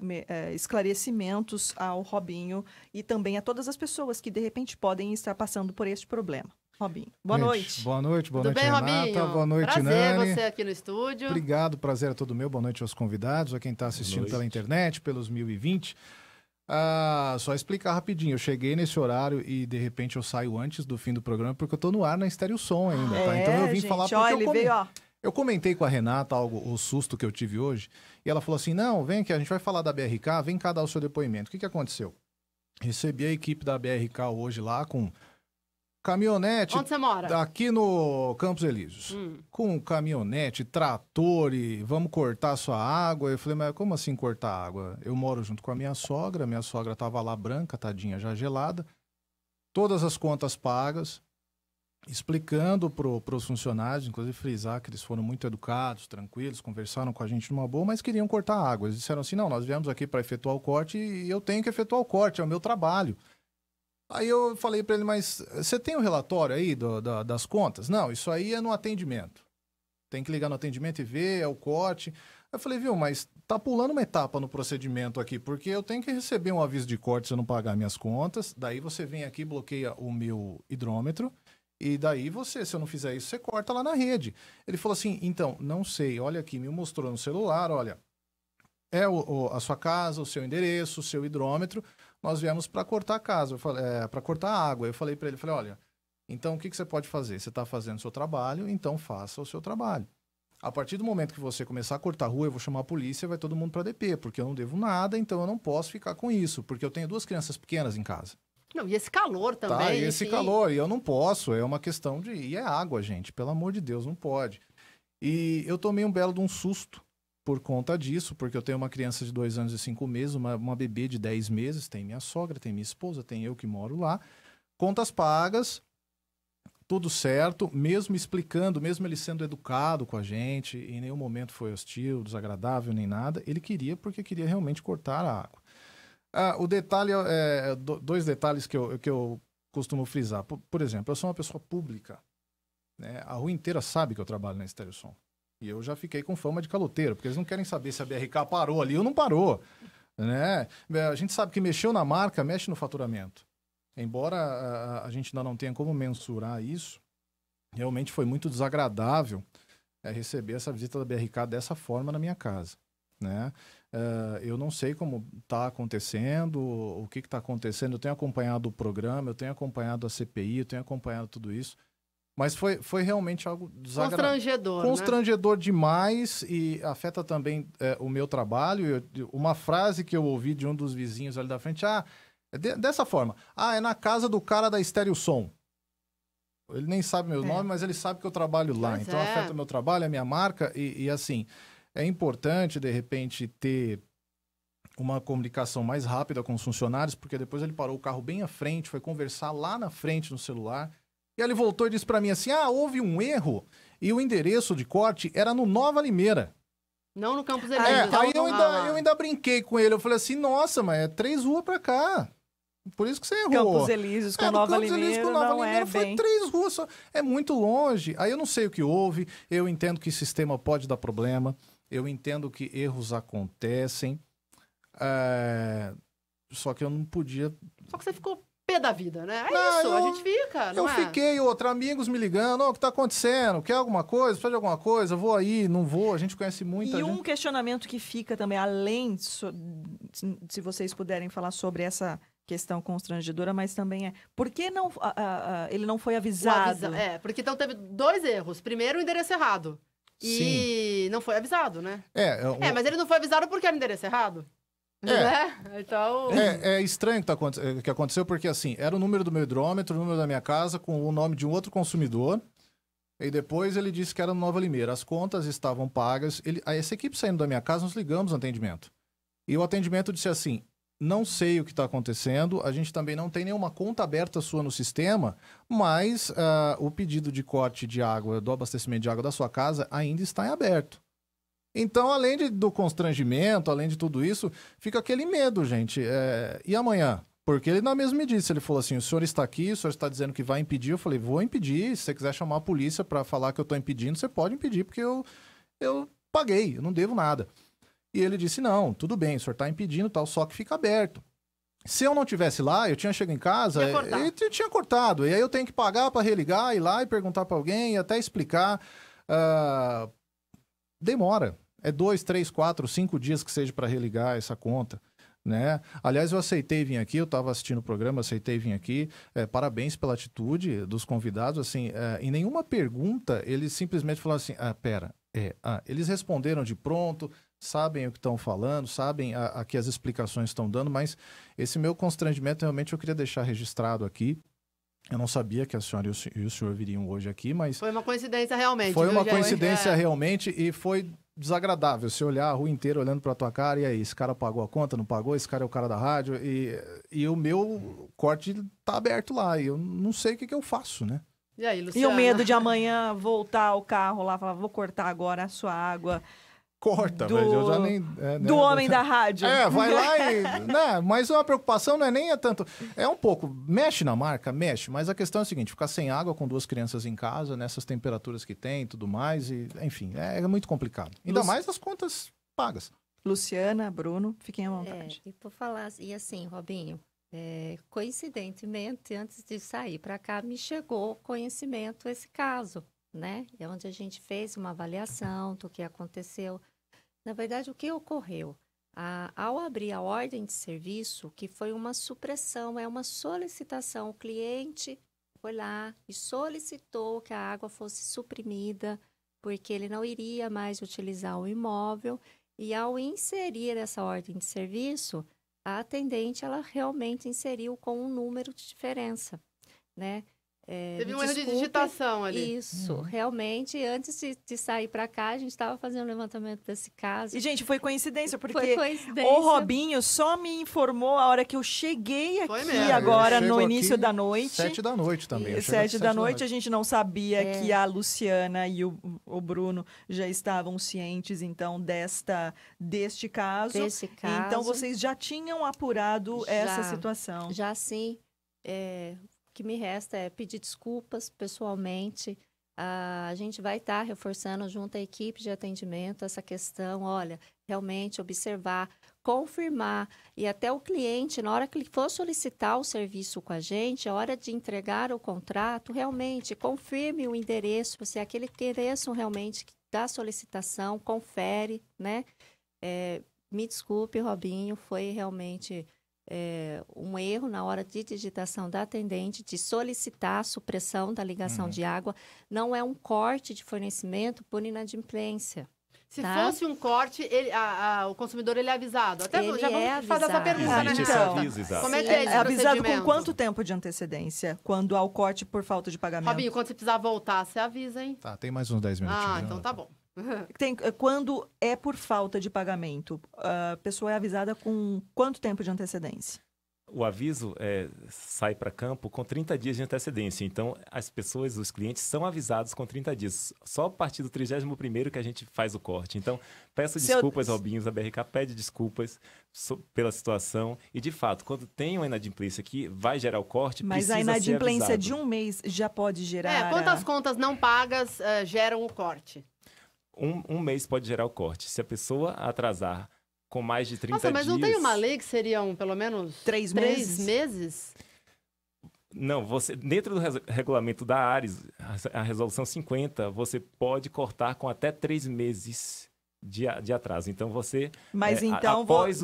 esclarecimentos ao Robinho e também a todas as pessoas que, de repente, podem estar passando por este problema. Robinho, boa noite. Boa noite, Tudo bem, Renata. Robinho? Boa noite, Prazer Nani. você aqui no estúdio. Obrigado, prazer é todo meu. Boa noite aos convidados, a quem está assistindo pela internet, pelos 1020. Só explicar rapidinho, eu cheguei nesse horário e de repente eu saio antes do fim do programa porque eu tô no ar na Estéreo Som ainda, tá? Então eu vim gente, falar ó, ele veio, ó. eu comentei com a Renata o susto que eu tive hoje e ela falou assim, não, vem aqui, a gente vai falar da BRK, vem cá dar o seu depoimento. O que aconteceu? Recebi a equipe da BRK hoje lá com caminhonete... Onde você mora? Aqui no Campos Elíseos. Com caminhonete, trator e vamos cortar sua água. Eu falei, mas como assim cortar água? Eu moro junto com a minha sogra tava lá branca, tadinha, já gelada. Todas as contas pagas, explicando para os funcionários, inclusive frisar que eles foram muito educados, tranquilos, conversaram com a gente numa boa, mas queriam cortar água. Eles disseram assim, não, nós viemos aqui para efetuar o corte e eu tenho que efetuar o corte, é o meu trabalho. Aí eu falei para ele, mas você tem o relatório aí das contas? Não, isso aí é no atendimento. Tem que ligar no atendimento e ver, é o corte. Eu falei, viu, mas tá pulando uma etapa no procedimento aqui, porque eu tenho que receber um aviso de corte se eu não pagar minhas contas. Daí você vem aqui, bloqueia o meu hidrômetro. E daí se eu não fizer isso, você corta lá na rede. Ele falou assim, então, não sei, olha aqui, me mostrou no celular, olha, a sua casa, o seu endereço, o seu hidrômetro, nós viemos para cortar a casa, para cortar a água. Eu falei para ele, olha, então o que você pode fazer? Você está fazendo o seu trabalho, então faça o seu trabalho. A partir do momento que você começar a cortar a rua, eu vou chamar a polícia, vai todo mundo para DP, porque eu não devo nada, então eu não posso ficar com isso, porque eu tenho 2 crianças pequenas em casa. Não, e esse calor também. Tá, e esse calor, e eu não posso, é uma questão de... E é água, gente, pelo amor de Deus, não pode. E eu tomei um belo de um susto por conta disso, porque eu tenho uma criança de 2 anos e 5 meses, uma bebê de 10 meses, tem minha sogra, tem minha esposa, tem eu que moro lá. Contas pagas, tudo certo, mesmo explicando, mesmo ele sendo educado com a gente, em nenhum momento foi hostil, desagradável, nem nada, ele queria porque queria realmente cortar a água. O detalhe, dois detalhes que eu costumo frisar. Por exemplo, eu sou uma pessoa pública, né? A rua inteira sabe que eu trabalho na Estéreo Som. E eu já fiquei com fama de caloteiro, porque eles não querem saber se a BRK parou ali ou não parou, né? A gente sabe que mexeu na marca, mexe no faturamento. Embora a gente ainda não tenha como mensurar isso, realmente foi muito desagradável receber essa visita da BRK dessa forma na minha casa, né? Eu não sei como está acontecendo, o que está acontecendo. Eu tenho acompanhado o programa, eu tenho acompanhado a CPI, eu tenho acompanhado tudo isso. Mas foi realmente algo constrangedor, constrangedor, né? Demais, e afeta também o meu trabalho. Uma frase que eu ouvi de um dos vizinhos ali da frente, dessa forma, é na casa do cara da Estéreo Som. Ele nem sabe meu nome, mas ele sabe que eu trabalho lá. Então afeta o meu trabalho, a minha marca, e assim, é importante, de repente, ter uma comunicação mais rápida com os funcionários, porque depois ele parou o carro bem à frente, foi conversar lá na frente no celular. E ele voltou e disse pra mim assim, houve um erro e o endereço de corte era no Nova Limeira. Não no Campos Elíseos. Aí eu ainda brinquei com ele, eu falei assim, nossa, mas é 3 ruas pra cá. Por isso que você errou. Campos Elíseos com Nova Limeira não é foi bem. 3 ruas só. É muito longe. Aí eu não sei o que houve, eu entendo que o sistema pode dar problema, eu entendo que erros acontecem, só que eu não podia... Só que você ficou pé da vida, né? A gente fica, não fiquei, amigos me ligando, o que tá acontecendo? Quer alguma coisa? Precisa de alguma coisa? Vou aí, não vou, a gente conhece muita gente. E um questionamento que fica também, além, se vocês puderem falar sobre essa questão constrangedora, mas também por que não, ele não foi avisado? Porque então teve 2 erros. Primeiro, o endereço errado. E não foi avisado, né? Mas ele não foi avisado porque era o endereço errado. Então... É estranho que aconteceu, porque assim, era o número do meu hidrômetro, o número da minha casa, com o nome de um outro consumidor, e depois ele disse que era no Nova Limeira. As contas estavam pagas, essa equipe saindo da minha casa, nós ligamos no atendimento. E o atendimento disse assim, não sei o que está acontecendo, a gente também não tem nenhuma conta aberta sua no sistema, mas o pedido de corte de água, do abastecimento de água da sua casa ainda está em aberto. Então, além do constrangimento, além de tudo isso, fica aquele medo, gente. E amanhã? Porque ele não mesmo me disse, ele falou assim, o senhor está aqui, o senhor está dizendo que vai impedir. Eu falei, vou impedir, se você quiser chamar a polícia para falar que eu estou impedindo, você pode impedir, porque eu paguei, eu não devo nada. E ele disse, não, tudo bem, o senhor está impedindo, tal, só que fica aberto. Se eu não tivesse lá, eu tinha chegado em casa e tinha cortado. E aí eu tenho que pagar para religar, ir lá e perguntar para alguém, e até explicar. Demora. 2, 3, 4, 5 dias que seja para religar essa conta, né? Aliás, eu aceitei vir aqui, eu estava assistindo o programa, aceitei vir aqui. Parabéns pela atitude dos convidados. Assim, em nenhuma pergunta eles simplesmente falaram assim, eles responderam de pronto, sabem o que estão falando, sabem que as explicações estão dando, mas esse meu constrangimento realmente eu queria deixar registrado aqui. Eu não sabia que a senhora e o senhor viriam hoje aqui, mas... Foi uma coincidência realmente. Foi uma coincidência realmente e foi desagradável. Você olhar a rua inteira olhando pra tua cara e aí, esse cara pagou a conta, não pagou? Esse cara é o cara da rádio e o meu corte tá aberto lá e eu não sei o que eu faço, né? E aí, Luciana? E o medo de amanhã voltar o carro lá, falar, vou cortar agora a sua água... Corta, velho. Eu já nem... do homem da rádio. Vai lá e... né? Mas a preocupação não é nem tanto... É um pouco... Mexe na marca? Mexe. Mas a questão é a seguinte, ficar sem água com 2 crianças em casa, nessas temperaturas que tem e tudo mais, e enfim, é muito complicado. Ainda mais as contas pagas. Luciana, Bruno, fiquem à vontade. E por falar... E assim, Robinho, coincidentemente, antes de sair para cá, me chegou conhecimento esse caso, né? É onde a gente fez uma avaliação do que aconteceu. Na verdade, o que ocorreu? Ao abrir a ordem de serviço, que foi uma supressão, é uma solicitação, o cliente foi lá e solicitou que a água fosse suprimida, porque ele não iria mais utilizar o imóvel, e ao inserir essa ordem de serviço, a atendente, ela realmente inseriu com um número de diferença, né? Teve um erro de digitação ali. Isso, realmente, antes de sair para cá, a gente estava fazendo o levantamento desse caso. E, gente, foi coincidência, porque Foi coincidência. o Robinho só me informou a hora que eu cheguei Foi aqui mesmo. agora, Eu chego no aqui início da noite. 7 da noite também. Eu chego às 7 da noite, a gente não sabia que a Luciana e o Bruno já estavam cientes, então, deste caso. Desse caso. Então, vocês já tinham apurado essa Já. situação. Já sim, o que me resta é pedir desculpas pessoalmente. A gente vai estar reforçando junto à equipe de atendimento essa questão, olha, realmente observar, confirmar, e até o cliente, na hora que ele for solicitar o serviço com a gente, a hora de entregar o contrato, realmente confirme o endereço, se é aquele endereço realmente da solicitação, confere, né? Me desculpe, Robinho, foi realmente um erro na hora de digitação da atendente, de solicitar a supressão da ligação de água. Não é um corte de fornecimento por inadimplência. Se Tá. fosse um corte, o consumidor ele é avisado. Até Ele já vamos é fazer essa avisado. pergunta, né, Existe esse Renata? aviso, exato. Como é que é esse Avisado com procedimento? quanto tempo de antecedência? Quando há o corte por falta de pagamento? Robinho, quando você precisar voltar, você avisa, hein? Tá, tem mais uns 10 minutinhos. Ah, né? então tá bom. Quando é por falta de pagamento, a pessoa é avisada com quanto tempo de antecedência? O aviso sai para campo com 30 dias de antecedência. Então, as pessoas, os clientes, são avisados com 30 dias. Só a partir do 31º que a gente faz o corte. Então, peço desculpas, Robinhos. A BRK pede desculpas pela situação. E, de fato, quando tem uma inadimplência que vai gerar o corte, Mas precisa a inadimplência ser de avisado. um mês já pode gerar... Quantas contas não pagas geram o corte? Um mês pode gerar o corte. Se a pessoa atrasar com mais de 30 Nossa, mas dias... não tem uma lei que seriam pelo menos 3 3 meses? meses? Não, dentro do regulamento da ARES, a resolução 50, você pode cortar com até 3 meses de atraso. Então, você... Mas então, após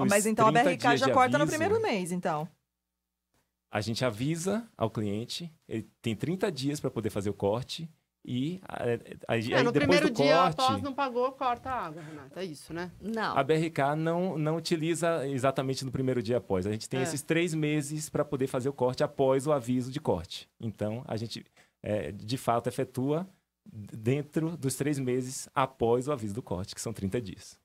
mas então a 30 BRK dias já de corta no aviso, primeiro mês, então. A gente avisa ao cliente, ele tem 30 dias para poder fazer o corte e aí No depois primeiro do dia corte... após não pagou, corta a água, Renata. É isso, né? Não. A BRK não utiliza exatamente no primeiro dia após. A gente tem esses 3 meses para poder fazer o corte após o aviso de corte. Então, a gente, de fato, efetua dentro dos 3 meses após o aviso do corte, que são 30 dias.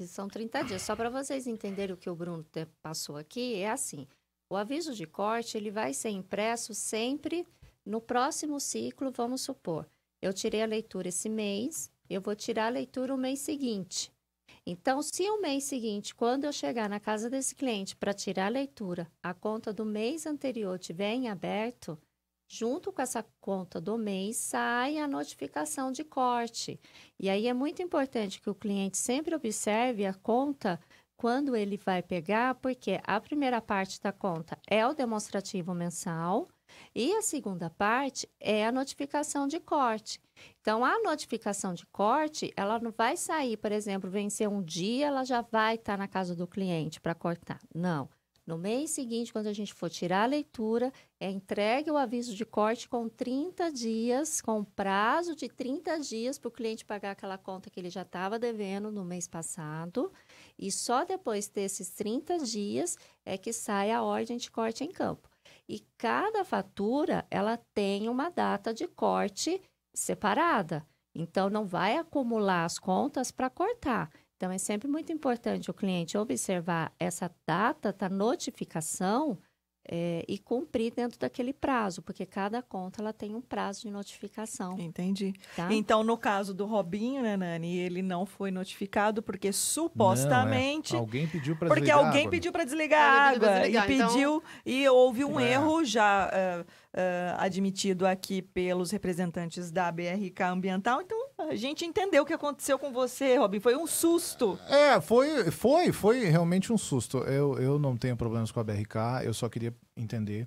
São 30 dias. Só para vocês entenderem o que o Bruno passou aqui, é assim. O aviso de corte, ele vai ser impresso sempre no próximo ciclo, vamos supor. Eu tirei a leitura esse mês, eu vou tirar a leitura o mês seguinte. Então, se o mês seguinte, quando eu chegar na casa desse cliente para tirar a leitura, a conta do mês anterior estiver em aberto, junto com essa conta do mês, sai a notificação de corte. E aí é muito importante que o cliente sempre observe a conta quando ele vai pegar, porque a primeira parte da conta é o demonstrativo mensal, e a segunda parte é a notificação de corte. Então, a notificação de corte, ela não vai sair, por exemplo, vencer um dia, ela já vai estar na casa do cliente para cortar. Não. No mês seguinte, quando a gente for tirar a leitura, é entregue o aviso de corte com 30 dias, com prazo de 30 dias para o cliente pagar aquela conta que ele já estava devendo no mês passado. E só depois desses 30 dias é que sai a ordem de corte em campo. E cada fatura, ela tem uma data de corte separada. Então, não vai acumular as contas para cortar. Então, é sempre muito importante o cliente observar essa data da notificação e cumprir dentro daquele prazo, porque cada conta ela tem um prazo de notificação. Entendi. Tá? Então, no caso do Robinho, né, Nani, ele não foi notificado porque supostamente... Alguém pediu para Porque desligar a alguém água. pediu para desligar a Alguém pediu pra água desligar, e então- pediu e houve um erro já admitido aqui pelos representantes da BRK Ambiental. Então a gente entendeu o que aconteceu com você, Robin. Foi um susto. Foi realmente um susto. Eu não tenho problemas com a BRK, eu só queria entender.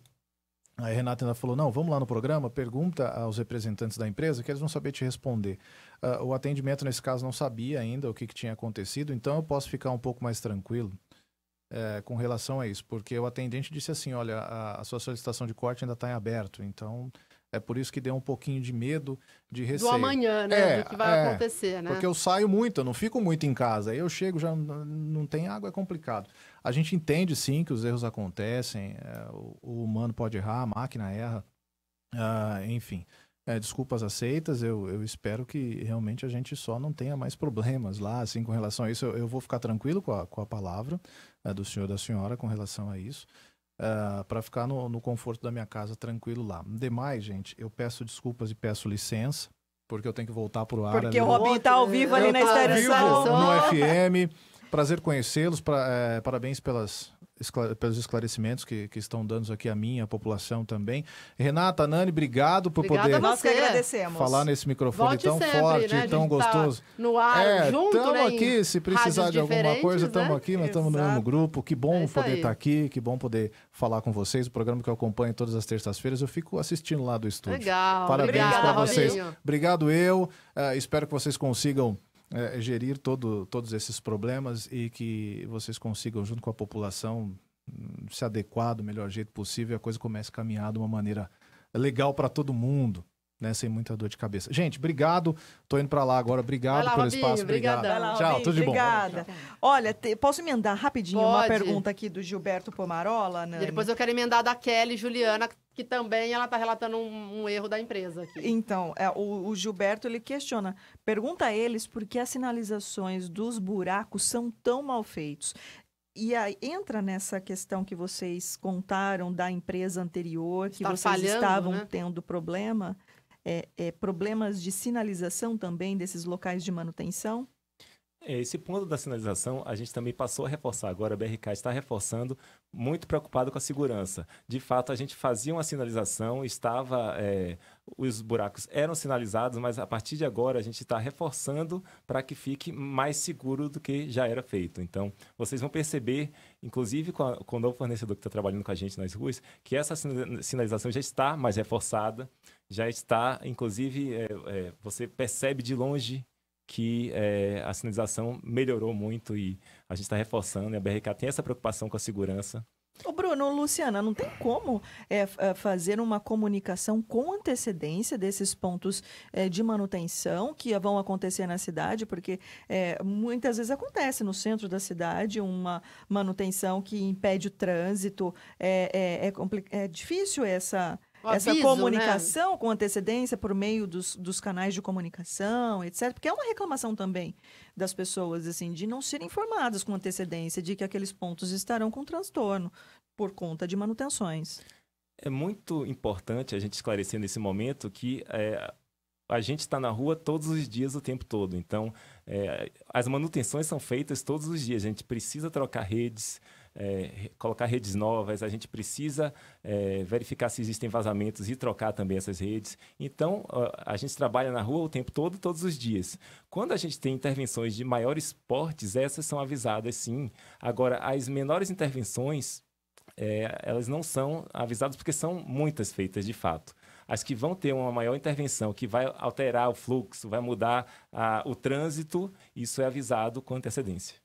Aí a Renata ainda falou, não, vamos lá no programa, pergunta aos representantes da empresa que eles vão saber te responder. O atendimento, nesse caso, não sabia ainda o que tinha acontecido, então eu posso ficar um pouco mais tranquilo com relação a isso, porque o atendente disse assim, olha, a sua solicitação de corte ainda está em aberto, então é por isso que deu um pouquinho de medo, de receio. Do amanhã, né? Do que vai acontecer, né? Porque eu saio muito, eu não fico muito em casa. Aí eu chego, já não tem água, é complicado. A gente entende, sim, que os erros acontecem. O humano pode errar, a máquina erra. Enfim, desculpas aceitas. Eu espero que realmente a gente só não tenha mais problemas lá, assim, com relação a isso. Eu vou ficar tranquilo com a palavra do senhor e da senhora com relação a isso, para ficar no conforto da minha casa tranquilo lá. Demais, gente, eu peço desculpas e peço licença, porque eu tenho que voltar pro ar. Porque o Robinho tá ao vivo ali na extensão. No FM. Prazer conhecê-los. Parabéns pelos esclarecimentos que estão dando aqui a mim, a população também. Renata, Nani, obrigado por poder nós que agradecemos. falar nesse microfone Volte tão sempre, forte, né? tão gostoso. Tá no ar junto, estamos né, aqui, se precisar de alguma coisa, estamos né? aqui, nós estamos no mesmo grupo. Que bom isso poder aí. estar aqui, que bom poder falar com vocês. O programa que eu acompanho todas as terças-feiras, eu fico assistindo lá do estúdio. Legal. Parabéns para vocês. Robinho. Obrigado espero que vocês consigam gerir todos esses problemas e que vocês consigam, junto com a população, se adequar do melhor jeito possível e a coisa comece a caminhar de uma maneira legal para todo mundo, né? Sem muita dor de cabeça. Gente, obrigado. Tô indo para lá agora. Obrigado lá, pelo Robinho, espaço. Obrigado. brigadão. Vai lá, Tchau, Robinho, tudo de bom. obrigada. Olha, posso emendar rapidinho uma Pode. pergunta aqui do Gilberto Pomarola, Nani? E depois eu quero emendar da Kelly Juliana, que também ela tá relatando um erro da empresa aqui. Então, o Gilberto, ele questiona, pergunta a eles por que as sinalizações dos buracos são tão mal feitos. E aí entra nessa questão que vocês contaram da empresa anterior, que Está vocês falhando, estavam né? tendo problema, problemas de sinalização também desses locais de manutenção? Esse ponto da sinalização, a gente também passou a reforçar agora, a BRK está reforçando, muito preocupado com a segurança. De fato, a gente fazia uma sinalização, os buracos eram sinalizados, mas a partir de agora a gente está reforçando para que fique mais seguro do que já era feito. Então, vocês vão perceber, inclusive com o novo fornecedor que está trabalhando com a gente nas ruas, que essa sinalização já está mais reforçada, já está, inclusive, você percebe de longe que a sinalização melhorou muito e a gente está reforçando, e a BRK tem essa preocupação com a segurança. Ô Bruno, Luciana, não tem como fazer uma comunicação com antecedência desses pontos de manutenção que vão acontecer na cidade? Porque muitas vezes acontece no centro da cidade uma manutenção que impede o trânsito. É difícil essa aviso, comunicação, né? Com antecedência por meio dos canais de comunicação, etc. Porque é uma reclamação também das pessoas, assim, de não serem informadas com antecedência de que aqueles pontos estarão com transtorno por conta de manutenções. É muito importante a gente esclarecer nesse momento que a gente está na rua todos os dias, o tempo todo. Então, as manutenções são feitas todos os dias. A gente precisa trocar redes, colocar redes novas, a gente precisa verificar se existem vazamentos e trocar também essas redes. Então, a gente trabalha na rua o tempo todo, todos os dias. Quando a gente tem intervenções de maiores portes, essas são avisadas sim. Agora, as menores intervenções, elas não são avisadas porque são muitas feitas de fato. As que vão ter uma maior intervenção, que vai alterar o fluxo, vai mudar o trânsito, isso é avisado com antecedência.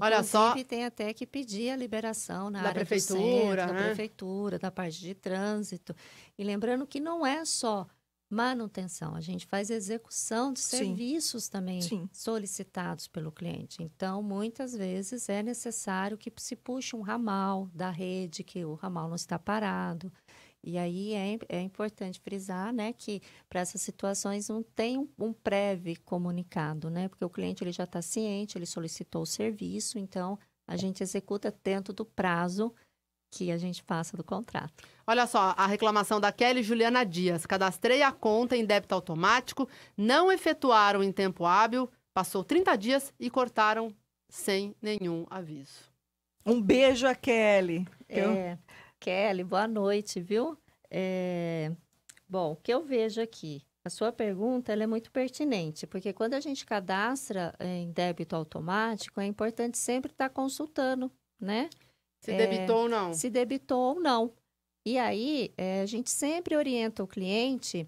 Olha só, inclusive, tem até que pedir a liberação na da área prefeitura, do centro, né? da prefeitura, da parte de trânsito. E lembrando que não é só manutenção, a gente faz execução de serviços também solicitados pelo cliente. Então, muitas vezes é necessário que se puxe um ramal da rede, que o ramal não está parado. E aí é importante frisar, né, que para essas situações não tem um prévio comunicado, né, porque o cliente ele já está ciente, ele solicitou o serviço, então a gente executa dentro do prazo que a gente passa do contrato. Olha só, a reclamação da Kelly Juliana Dias. Cadastrei a conta em débito automático, não efetuaram em tempo hábil, passou 30 dias e cortaram sem nenhum aviso. Um beijo a Kelly. Kelly, boa noite, viu? Bom, o que eu vejo aqui, a sua pergunta ela é muito pertinente, porque quando a gente cadastra em débito automático, é importante sempre estar consultando, né? Se debitou ou não. Se debitou ou não. E aí, a gente sempre orienta o cliente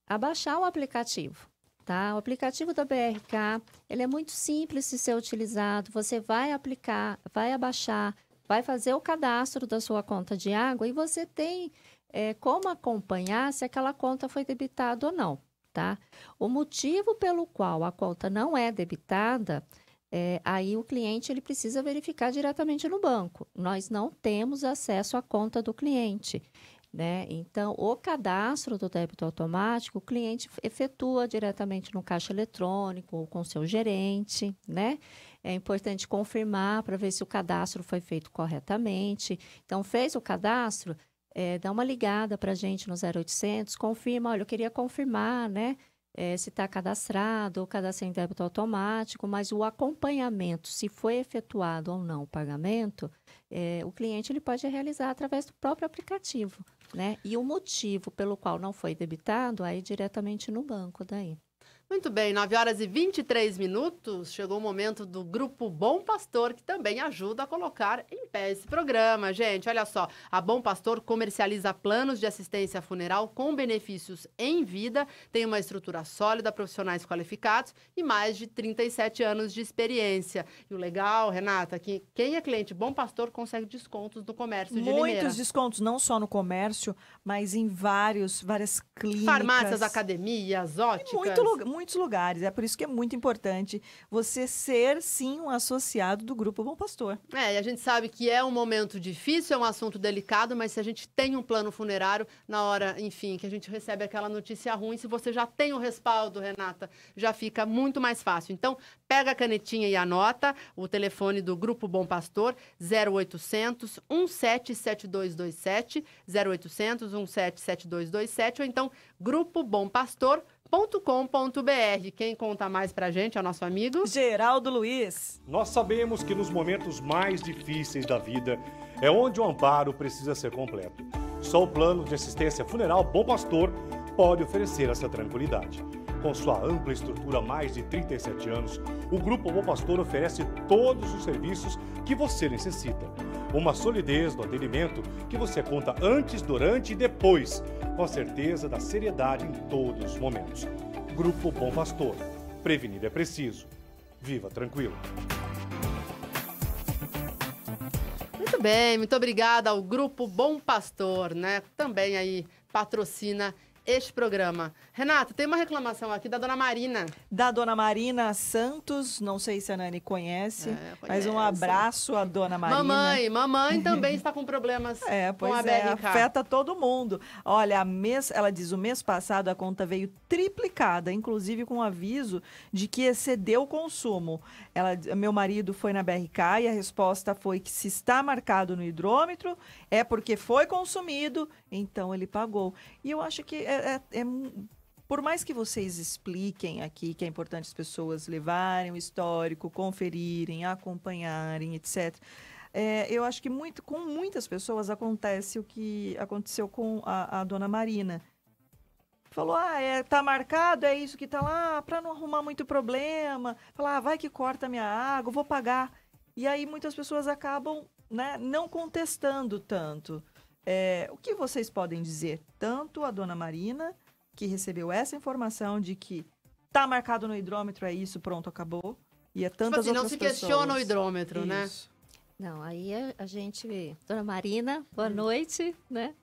a baixar o aplicativo, tá? O aplicativo da BRK, ele é muito simples de ser utilizado, você vai aplicar, vai abaixar, vai fazer o cadastro da sua conta de água e você tem como acompanhar se aquela conta foi debitada ou não, tá? O motivo pelo qual a conta não é debitada, aí o cliente ele precisa verificar diretamente no banco. Nós não temos acesso à conta do cliente. né? Então, o cadastro do débito automático, o cliente efetua diretamente no caixa eletrônico ou com seu gerente, né? É importante confirmar para ver se o cadastro foi feito corretamente. Então, fez o cadastro, dá uma ligada para a gente no 0800, confirma, olha, eu queria confirmar, né? Se está cadastrado ou cadastrei em débito automático, mas o acompanhamento, se foi efetuado ou não o pagamento, o cliente ele pode realizar através do próprio aplicativo, né? E o motivo pelo qual não foi debitado, aí diretamente no banco daí. Muito bem, 9h23, chegou o momento do Grupo Bom Pastor, que também ajuda a colocar em pé esse programa. Gente, olha só, a Bom Pastor comercializa planos de assistência funeral com benefícios em vida, tem uma estrutura sólida, profissionais qualificados e mais de 37 anos de experiência. E o legal, Renata, que quem é cliente Bom Pastor consegue descontos no comércio de Limeira. Muitos descontos, não só no comércio, mas em várias clínicas. Farmácias, academias, óticas. Muitos lugares. É por isso que é muito importante você ser, sim, um associado do Grupo Bom Pastor. E a gente sabe que é um momento difícil, é um assunto delicado, mas se a gente tem um plano funerário, na hora, enfim, que a gente recebe aquela notícia ruim, se você já tem o respaldo, Renata, já fica muito mais fácil. Então, pega a canetinha e anota o telefone do Grupo Bom Pastor, 0800 177227, 0800 177227, ou então grupobompastor.com.br. Quem conta mais pra gente é o nosso amigo Geraldo Luiz. Nós sabemos que nos momentos mais difíceis da vida é onde o amparo precisa ser completo. Só o plano de assistência funeral Bom Pastor pode oferecer essa tranquilidade. Com sua ampla estrutura há mais de 37 anos, o Grupo Bom Pastor oferece todos os serviços que você necessita. Uma solidez no atendimento que você conta antes, durante e depois, com a certeza da seriedade em todos os momentos. Grupo Bom Pastor. Prevenir é preciso. Viva tranquilo. Muito bem, muito obrigada ao Grupo Bom Pastor, né? Também aí patrocina este programa. Renata, tem uma reclamação aqui da Dona Marina. Da Dona Marina Santos, não sei se a Nani conhece, mas um abraço à Dona Marina. Mamãe também está com problemas com a BRK. Afeta todo mundo. Olha, ela diz, o mês passado a conta veio triplicada, inclusive com aviso de que excedeu o consumo. Meu marido foi na BRK e a resposta foi que se está marcado no hidrômetro, é porque foi consumido, então ele pagou. E eu acho que por mais que vocês expliquem aqui que é importante as pessoas levarem o histórico, conferirem, acompanharem, etc., eu acho que com muitas pessoas acontece o que aconteceu com a Dona Marina. Falou, tá marcado, é isso que tá lá, para não arrumar muito problema. Falar, vai que corta a minha água, vou pagar. E aí muitas pessoas acabam, né, não contestando tanto. O que vocês podem dizer? Tanto a Dona Marina, que recebeu essa informação de que tá marcado no hidrômetro, é isso, pronto, acabou. E tantas outras pessoas. Não se questiona o hidrômetro, isso, né? Não, aí a gente... Dona Marina, boa noite, né?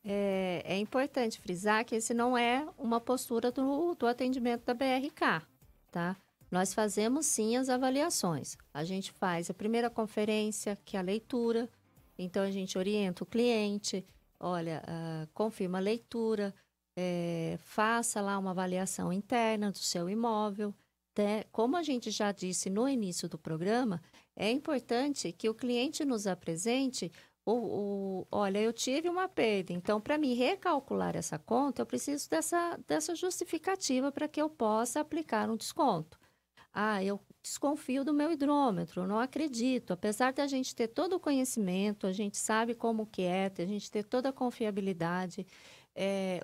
É importante frisar que esse não é uma postura do atendimento da BRK, tá? Nós fazemos, sim, as avaliações. A gente faz a primeira conferência, que é a leitura. Então, a gente orienta o cliente, olha, confirma a leitura, faça lá uma avaliação interna do seu imóvel. Como a gente já disse no início do programa, é importante que o cliente nos apresente, olha, eu tive uma perda, então, para me recalcular essa conta, eu preciso dessa justificativa para que eu possa aplicar um desconto. Eu desconfio do meu hidrômetro, não acredito. Apesar de a gente ter todo o conhecimento, a gente sabe como que é, a gente ter toda a confiabilidade,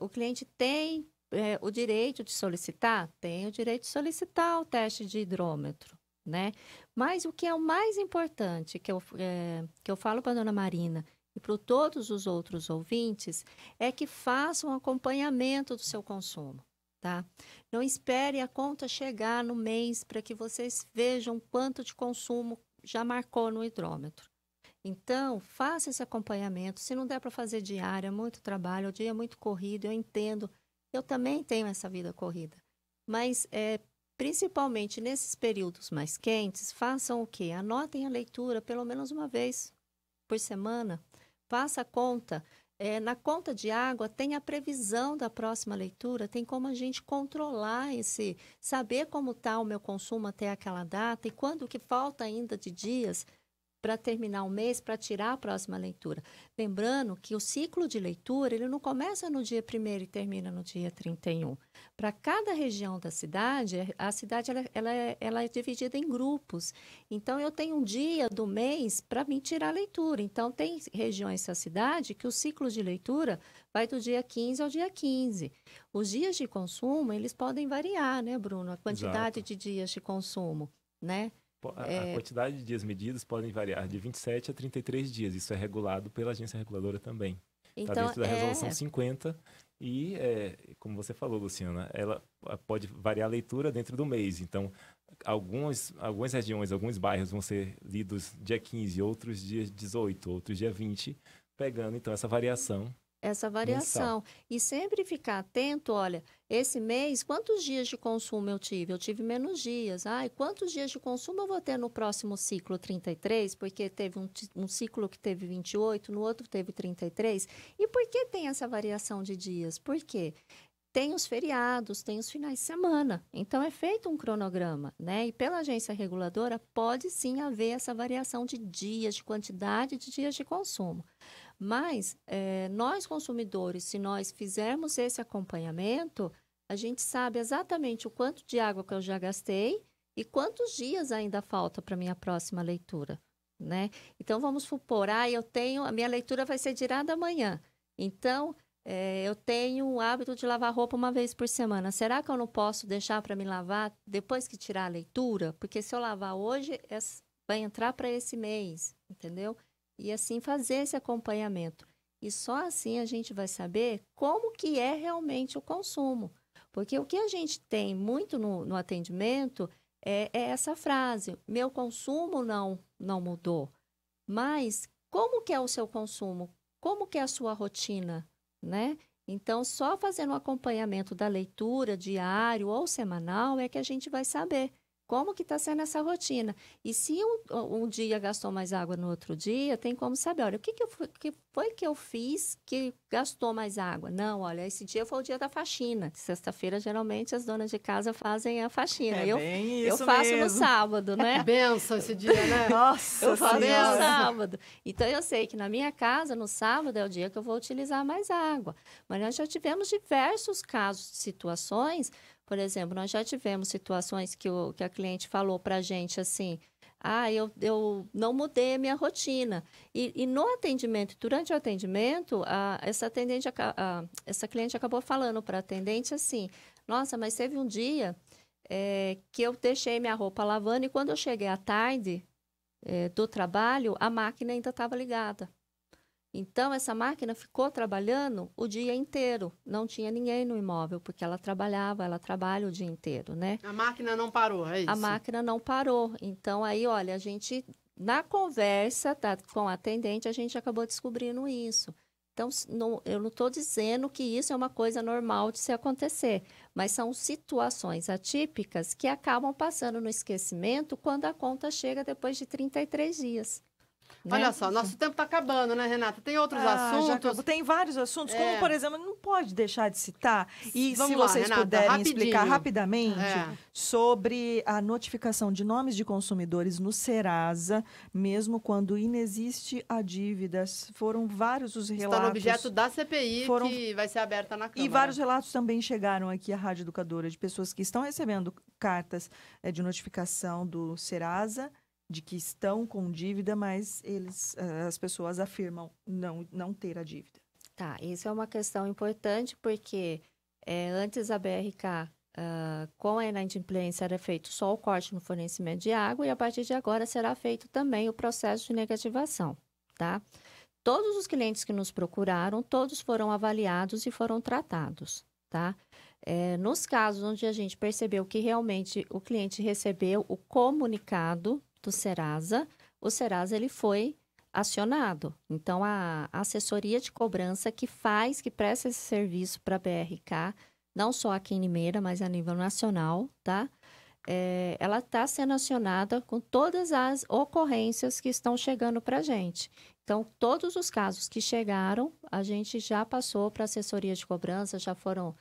o cliente tem o direito de solicitar? Tem o direito de solicitar o teste de hidrômetro, né? Mas o que é o mais importante, que eu falo para a Dona Marina e para todos os outros ouvintes, é que façam um acompanhamento do seu consumo. Tá? Não espere a conta chegar no mês para que vocês vejam quanto de consumo já marcou no hidrômetro. Então, faça esse acompanhamento. Se não der para fazer diário, é muito trabalho, o dia é muito corrido, eu entendo. Eu também tenho essa vida corrida. Mas, principalmente nesses períodos mais quentes, façam o quê? Anotem a leitura pelo menos uma vez por semana. Faça a conta. na conta de água tem a previsão da próxima leitura, tem como a gente controlar saber como está o meu consumo até aquela data e quando que falta ainda de dias para terminar o mês, para tirar a próxima leitura. Lembrando que o ciclo de leitura, ele não começa no dia 1º e termina no dia 31. Para cada região da cidade, a cidade ela é dividida em grupos. Então, eu tenho um dia do mês para me tirar a leitura. Então, tem regiões da cidade que o ciclo de leitura vai do dia 15 ao dia 15. Os dias de consumo, eles podem variar, né, Bruno? A quantidade Exato. de dias de consumo, né? A quantidade de dias medidos podem variar de 27 a 33 dias. Isso é regulado pela agência reguladora também. Está Então, dentro da resolução 50 e, como você falou, Luciana, ela pode variar a leitura dentro do mês. Então, algumas regiões, alguns bairros vão ser lidos dia 15, outros dia 18, outros dia 20, pegando, então, essa variação. Mensal. E sempre ficar atento, olha, esse mês, quantos dias de consumo eu tive? Eu tive menos dias. E quantos dias de consumo eu vou ter no próximo ciclo 33? Porque teve um ciclo que teve 28, no outro teve 33. E por que tem essa variação de dias? Por quê? Tem os feriados, tem os finais de semana. Então, é feito um cronograma, né? E pela agência reguladora, pode sim haver essa variação de dias, de quantidade de dias de consumo. Mas, nós consumidores, se nós fizermos esse acompanhamento, a gente sabe exatamente o quanto de água que eu já gastei e quantos dias ainda falta para a minha próxima leitura, né? Então, vamos supor, a minha leitura vai ser tirada amanhã. Então, eu tenho o hábito de lavar roupa uma vez por semana. Será que eu não posso deixar para me lavar depois que tirar a leitura? Porque se eu lavar hoje, vai entrar para esse mês, entendeu? E assim fazer esse acompanhamento. E só assim a gente vai saber como que é realmente o consumo. Porque o que a gente tem muito no atendimento é essa frase, meu consumo não mudou. Mas como que é o seu consumo? Como que é a sua rotina, né? Então, só fazendo um acompanhamento da leitura diário ou semanal é que a gente vai saber como que está sendo essa rotina. E se um dia gastou mais água no outro dia, tem como saber, olha, o que foi que eu fiz que gastou mais água? Não, olha, esse dia foi o dia da faxina. Sexta-feira, geralmente, as donas de casa fazem a faxina. Eu faço mesmo. No sábado, né? Benção esse dia, né? Nossa, eu faço no sábado. Então, eu sei que na minha casa, no sábado, é o dia que eu vou utilizar mais água. Mas nós já tivemos diversos casos de situações. Por exemplo, nós já tivemos situações que a cliente falou para a gente assim, eu não mudei a minha rotina. E no atendimento, durante o atendimento, essa cliente acabou falando para a atendente assim, nossa, mas teve um dia que eu deixei minha roupa lavando e quando eu cheguei à tarde do trabalho, a máquina ainda estava ligada. Então, essa máquina ficou trabalhando o dia inteiro. Não tinha ninguém no imóvel, porque ela trabalha o dia inteiro, né? A máquina não parou, é isso? A máquina não parou. Então, aí, olha, a gente, na conversa com a atendente, a gente acabou descobrindo isso. Então, eu não estou dizendo que isso é uma coisa normal de se acontecer, mas são situações atípicas que acabam passando no esquecimento quando a conta chega depois de 33 dias. Olha só, nosso tempo está acabando, né, Renata? Tem outros assuntos? Tem vários assuntos, como, por exemplo, não pode deixar de citar. E Vamos se lá, vocês Renata, puderem rapidinho. explicar rapidamente sobre a notificação de nomes de consumidores no Serasa, mesmo quando inexiste a dívida. Foram vários os relatos. Está no objeto da CPI, que vai ser aberta na Câmara. E vários relatos também chegaram aqui à Rádio Educadora de pessoas que estão recebendo cartas de notificação do Serasa, de que estão com dívida, mas as pessoas afirmam não ter a dívida. Tá, isso é uma questão importante, porque antes a BRK, com a inadimplência, era feito só o corte no fornecimento de água, e a partir de agora será feito também o processo de negativação, tá? Todos os clientes que nos procuraram, todos foram avaliados e foram tratados, tá? Nos casos onde a gente percebeu que realmente o cliente recebeu o comunicado do Serasa, o Serasa ele foi acionado. Então, a assessoria de cobrança que presta esse serviço para a BRK, não só aqui em Limeira, mas a nível nacional, tá? Ela está sendo acionada com todas as ocorrências que estão chegando para a gente. Então, todos os casos que chegaram, a gente já passou para a assessoria de cobrança, já foram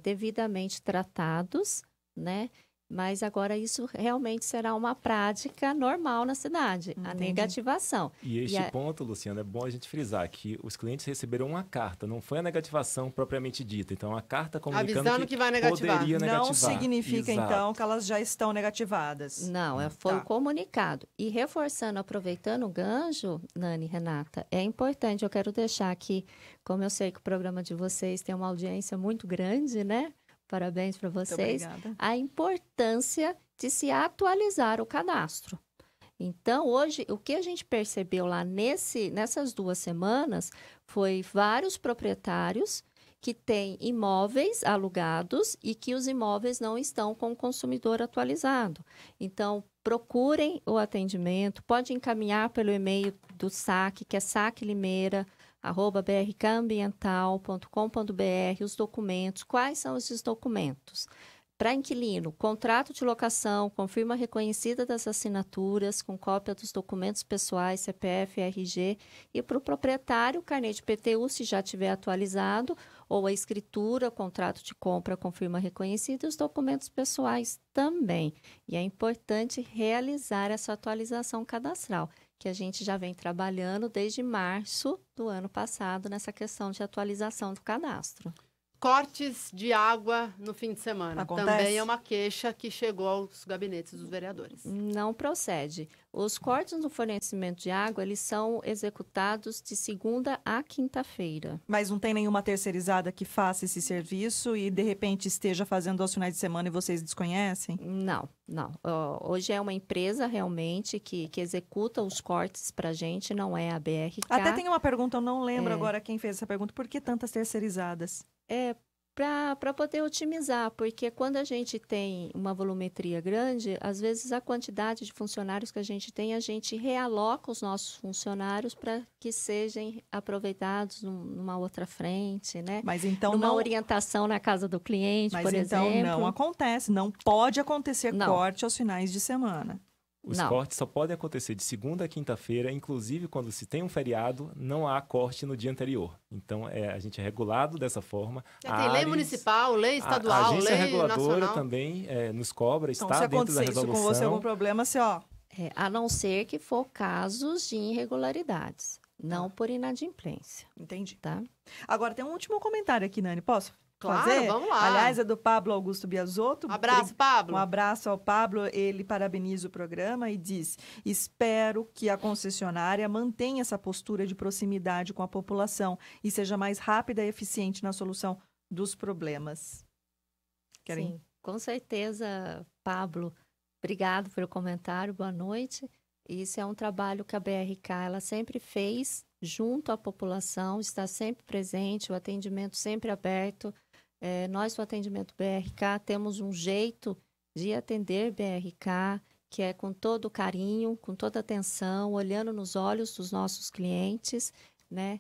devidamente tratados, né? Mas agora isso realmente será uma prática normal na cidade, a negativação. E este ponto, Luciana, é bom a gente frisar que os clientes receberam uma carta, não foi a negativação propriamente dita. Então, a carta comunicando avisando que vai negativar. Poderia negativar. Não significa, Exato. então, que elas já estão negativadas. Não, foi comunicado. E reforçando, aproveitando o gancho, Nani, Renata, é importante, eu quero deixar aqui, como eu sei que o programa de vocês tem uma audiência muito grande, né? Parabéns para vocês. A importância de se atualizar o cadastro. Então, hoje, o que a gente percebeu lá nessas 2 semanas foi vários proprietários que têm imóveis alugados e que os imóveis não estão com o consumidor atualizado. Então, procurem o atendimento, pode encaminhar pelo e-mail do SAC, que é saclimeira@brkambiental.com.br, os documentos. Quais são esses documentos? Para inquilino, contrato de locação, com firma reconhecida das assinaturas, com cópia dos documentos pessoais, CPF, RG. E para o proprietário, o carnê de PTU, se já tiver atualizado, ou a escritura, contrato de compra com firma reconhecida, e os documentos pessoais também. E é importante realizar essa atualização cadastral, que a gente já vem trabalhando desde março do ano passado nessa questão de atualização do cadastro. Cortes de água no fim de semana. Acontece? Também é uma queixa que chegou aos gabinetes dos vereadores. Não procede. Os cortes no fornecimento de água, eles são executados de segunda a quinta-feira. Mas não tem nenhuma terceirizada que faça esse serviço e, de repente, esteja fazendo aos finais de semana e vocês desconhecem? Não. Hoje é uma empresa realmente que executa os cortes para a gente, não é a BRK. Até tem uma pergunta, eu não lembro agora quem fez essa pergunta. Por que tantas terceirizadas? Para poder otimizar, porque quando a gente tem uma volumetria grande, às vezes a quantidade de funcionários que a gente realoca os nossos funcionários para que sejam aproveitados numa outra frente, né? Mas então numa orientação na casa do cliente, por exemplo. Mas então não acontece, não pode acontecer corte aos finais de semana. Os cortes só podem acontecer de segunda a quinta-feira, inclusive quando se tem um feriado, não há corte no dia anterior. Então, a gente é regulado dessa forma. Tem lei municipal, lei estadual, a agência lei reguladora nacional. também nos cobra, então, está dentro da resolução. Se acontecer isso com você, algum problema, a não ser que for casos de irregularidades, não por inadimplência. Entendi. Tá? Agora, tem um último comentário aqui, Nani, posso? Claro, vamos lá. Aliás, é do Pablo Augusto Biasotto. Abraço, Pablo. Um abraço ao Pablo. Ele parabeniza o programa e diz: espero que a concessionária mantenha essa postura de proximidade com a população e seja mais rápida e eficiente na solução dos problemas. Sim, com certeza, Pablo. Obrigado pelo comentário. Boa noite. Isso é um trabalho que a BRK ela sempre fez junto à população, está sempre presente, o atendimento sempre aberto. Nós, do atendimento BRK, temos um jeito de atender BRK, que é com todo carinho, com toda atenção, olhando nos olhos dos nossos clientes, né?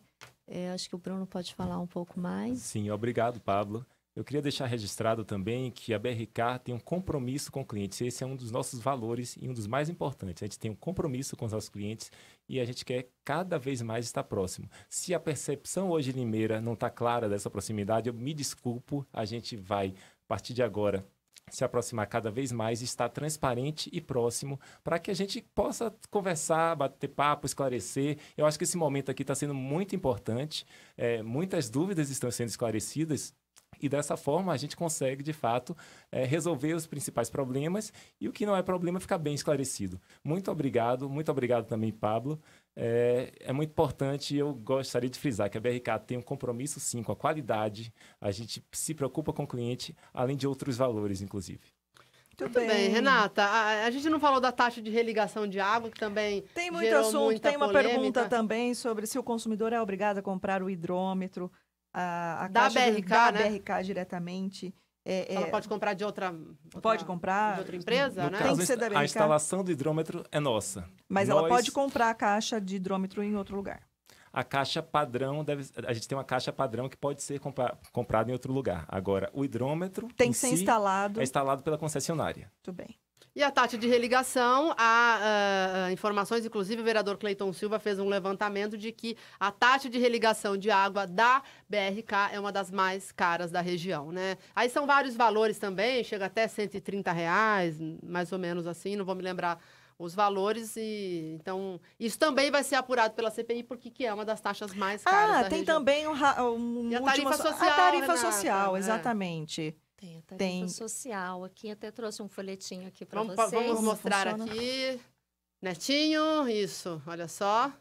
Acho que o Bruno pode falar um pouco mais. Sim, obrigado, Pablo. Eu queria deixar registrado também que a BRK tem um compromisso com o cliente. Esse é um dos nossos valores e um dos mais importantes. A gente tem um compromisso com os nossos clientes e a gente quer cada vez mais estar próximo. Se a percepção hoje em Limeira não está clara dessa proximidade, eu me desculpo, a gente vai, a partir de agora, se aproximar cada vez mais, estar transparente e próximo para que a gente possa conversar, bater papo, esclarecer. Eu acho que esse momento aqui está sendo muito importante. Muitas dúvidas estão sendo esclarecidas. E dessa forma a gente consegue, de fato, resolver os principais problemas e o que não é problema ficar bem esclarecido. Muito obrigado também, Pablo. É muito importante e eu gostaria de frisar que a BRK tem um compromisso, sim, com a qualidade. A gente se preocupa com o cliente, além de outros valores, inclusive. Muito bem, Renata. A gente não falou da taxa de religação de água, que também tem muito gerou assunto. muita tem uma polêmica. Pergunta também sobre se o consumidor é obrigado a comprar o hidrômetro. A da caixa BRK, da né? BRK diretamente. Ela pode comprar de outra pode comprar de outra empresa, no né? Caso, tem que ser da BRK. A instalação do hidrômetro é nossa. Mas ela pode comprar a caixa de hidrômetro em outro lugar. A caixa padrão, a gente tem uma caixa padrão que pode ser comprada em outro lugar. Agora, o hidrômetro tem que ser instalado. É instalado pela concessionária. Muito bem. E a taxa de religação, há informações, inclusive o vereador Cleiton Silva fez um levantamento de que a taxa de religação de água da BRK é uma das mais caras da região, né? Aí são vários valores também, chega até R$130, mais ou menos assim, não vou me lembrar os valores. Então, isso também vai ser apurado pela CPI, porque que é uma das taxas mais caras da tem região. Também e a tarifa social, a tarifa Renata, social, exatamente. Tem a tarifa social aqui, até trouxe um folhetinho aqui para vocês. Vamos mostrar aqui. Netinho, isso, olha só.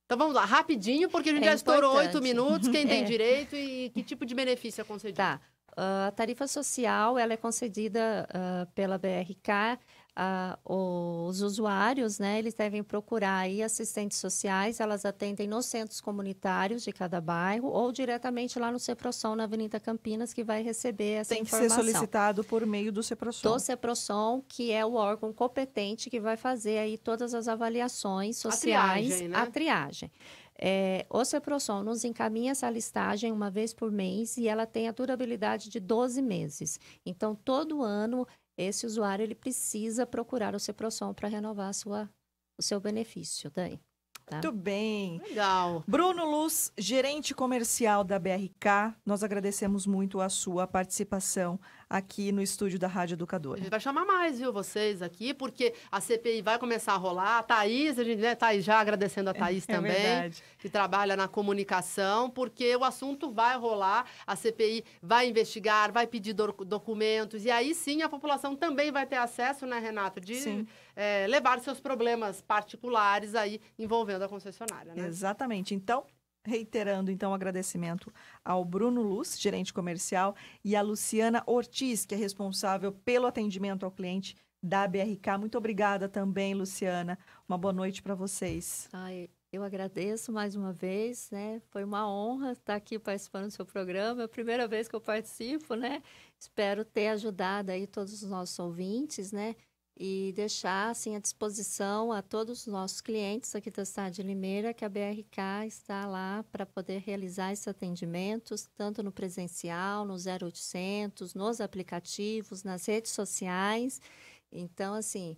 Então vamos lá, rapidinho, porque a gente já estourou 8 minutos, quem tem direito e que tipo de benefício é concedido? Tá, a tarifa social, ela é concedida pela BRK. Os usuários, né, eles devem procurar aí assistentes sociais, elas atendem nos centros comunitários de cada bairro ou diretamente lá no CEPROSOM, na Avenida Campinas, que vai receber essa informação. Tem que ser solicitado por meio do CEPROSOM. Do CEPROSOM, que é o órgão competente que vai fazer aí todas as avaliações sociais, a triagem, né? A triagem. O CEPROSOM nos encaminha essa listagem uma vez por mês e ela tem a durabilidade de 12 meses. Então, todo ano, esse usuário ele precisa procurar o CEPROSOM para renovar o seu benefício. Daí, tá? Muito bem. Legal. Bruno Luz, gerente comercial da BRK, nós agradecemos muito a sua participação aqui no estúdio da Rádio Educadora. A gente vai chamar mais, viu, vocês aqui, porque a CPI vai começar a rolar. A Thaís, a gente, né, Thaís, já agradecendo a Thaís também, verdade. Que trabalha na comunicação, porque o assunto vai rolar, a CPI vai investigar, vai pedir documentos, e aí sim a população também vai ter acesso, né, Renato, de levar seus problemas particulares aí envolvendo a concessionária, né? Exatamente. Então, reiterando, então, o agradecimento ao Bruno Luz, gerente comercial, e a Luciana Ortiz, que é responsável pelo atendimento ao cliente da BRK. Muito obrigada também, Luciana. Uma boa noite para vocês. Eu agradeço mais uma vez, né? Foi uma honra estar aqui participando do seu programa. É a primeira vez que eu participo, né? Espero ter ajudado aí todos os nossos ouvintes, né? E deixar, assim, à disposição a todos os nossos clientes aqui da cidade de Limeira, que a BRK está lá para poder realizar esses atendimentos, tanto no presencial, no 0800, nos aplicativos, nas redes sociais. Então, assim,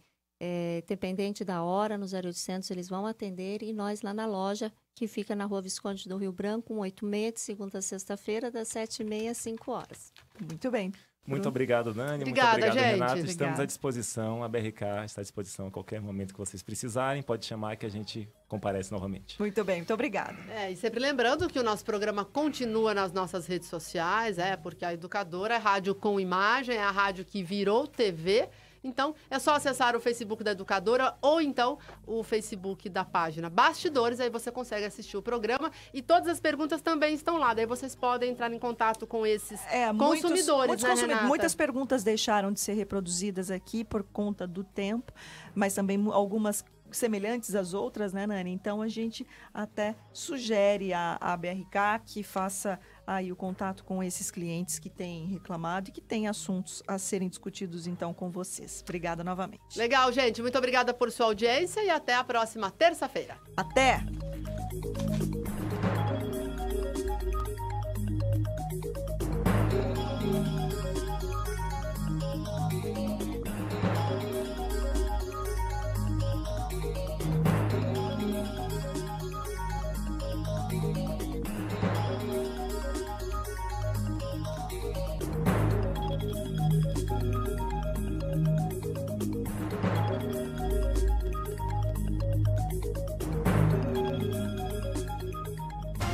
dependente da hora, no 0800 eles vão atender, e nós lá na loja, que fica na Rua Visconde do Rio Branco, 186, de segunda a sexta-feira, das 7h30 às 5 horas. Muito bem. Muito obrigado, Nani. Obrigada, muito obrigado, gente. Renato. Estamos Obrigada. à disposição, a BRK está à disposição a qualquer momento que vocês precisarem. Pode chamar que a gente comparece novamente. Muito bem, muito obrigada. E sempre lembrando que o nosso programa continua nas nossas redes sociais, porque a Educadora é rádio com imagem, é a rádio que virou TV. Então, é só acessar o Facebook da Educadora ou então o Facebook da página Bastidores, aí você consegue assistir o programa e todas as perguntas também estão lá. Daí vocês podem entrar em contato com esses consumidores, né, Renata? Muitas perguntas deixaram de ser reproduzidas aqui por conta do tempo, mas também algumas semelhantes às outras, né, Nani? Então, a gente até sugere à BRK que faça aí o contato com esses clientes que têm reclamado e que têm assuntos a serem discutidos, então, com vocês. Obrigada novamente. Legal, gente. Muito obrigada por sua audiência e até a próxima terça-feira. Até!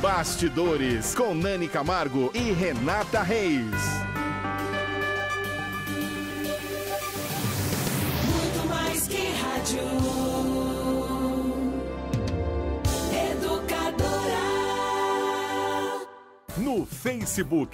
Bastidores, com Nani Camargo e Renata Reis. Muito mais que rádio. Educadora. No Facebook.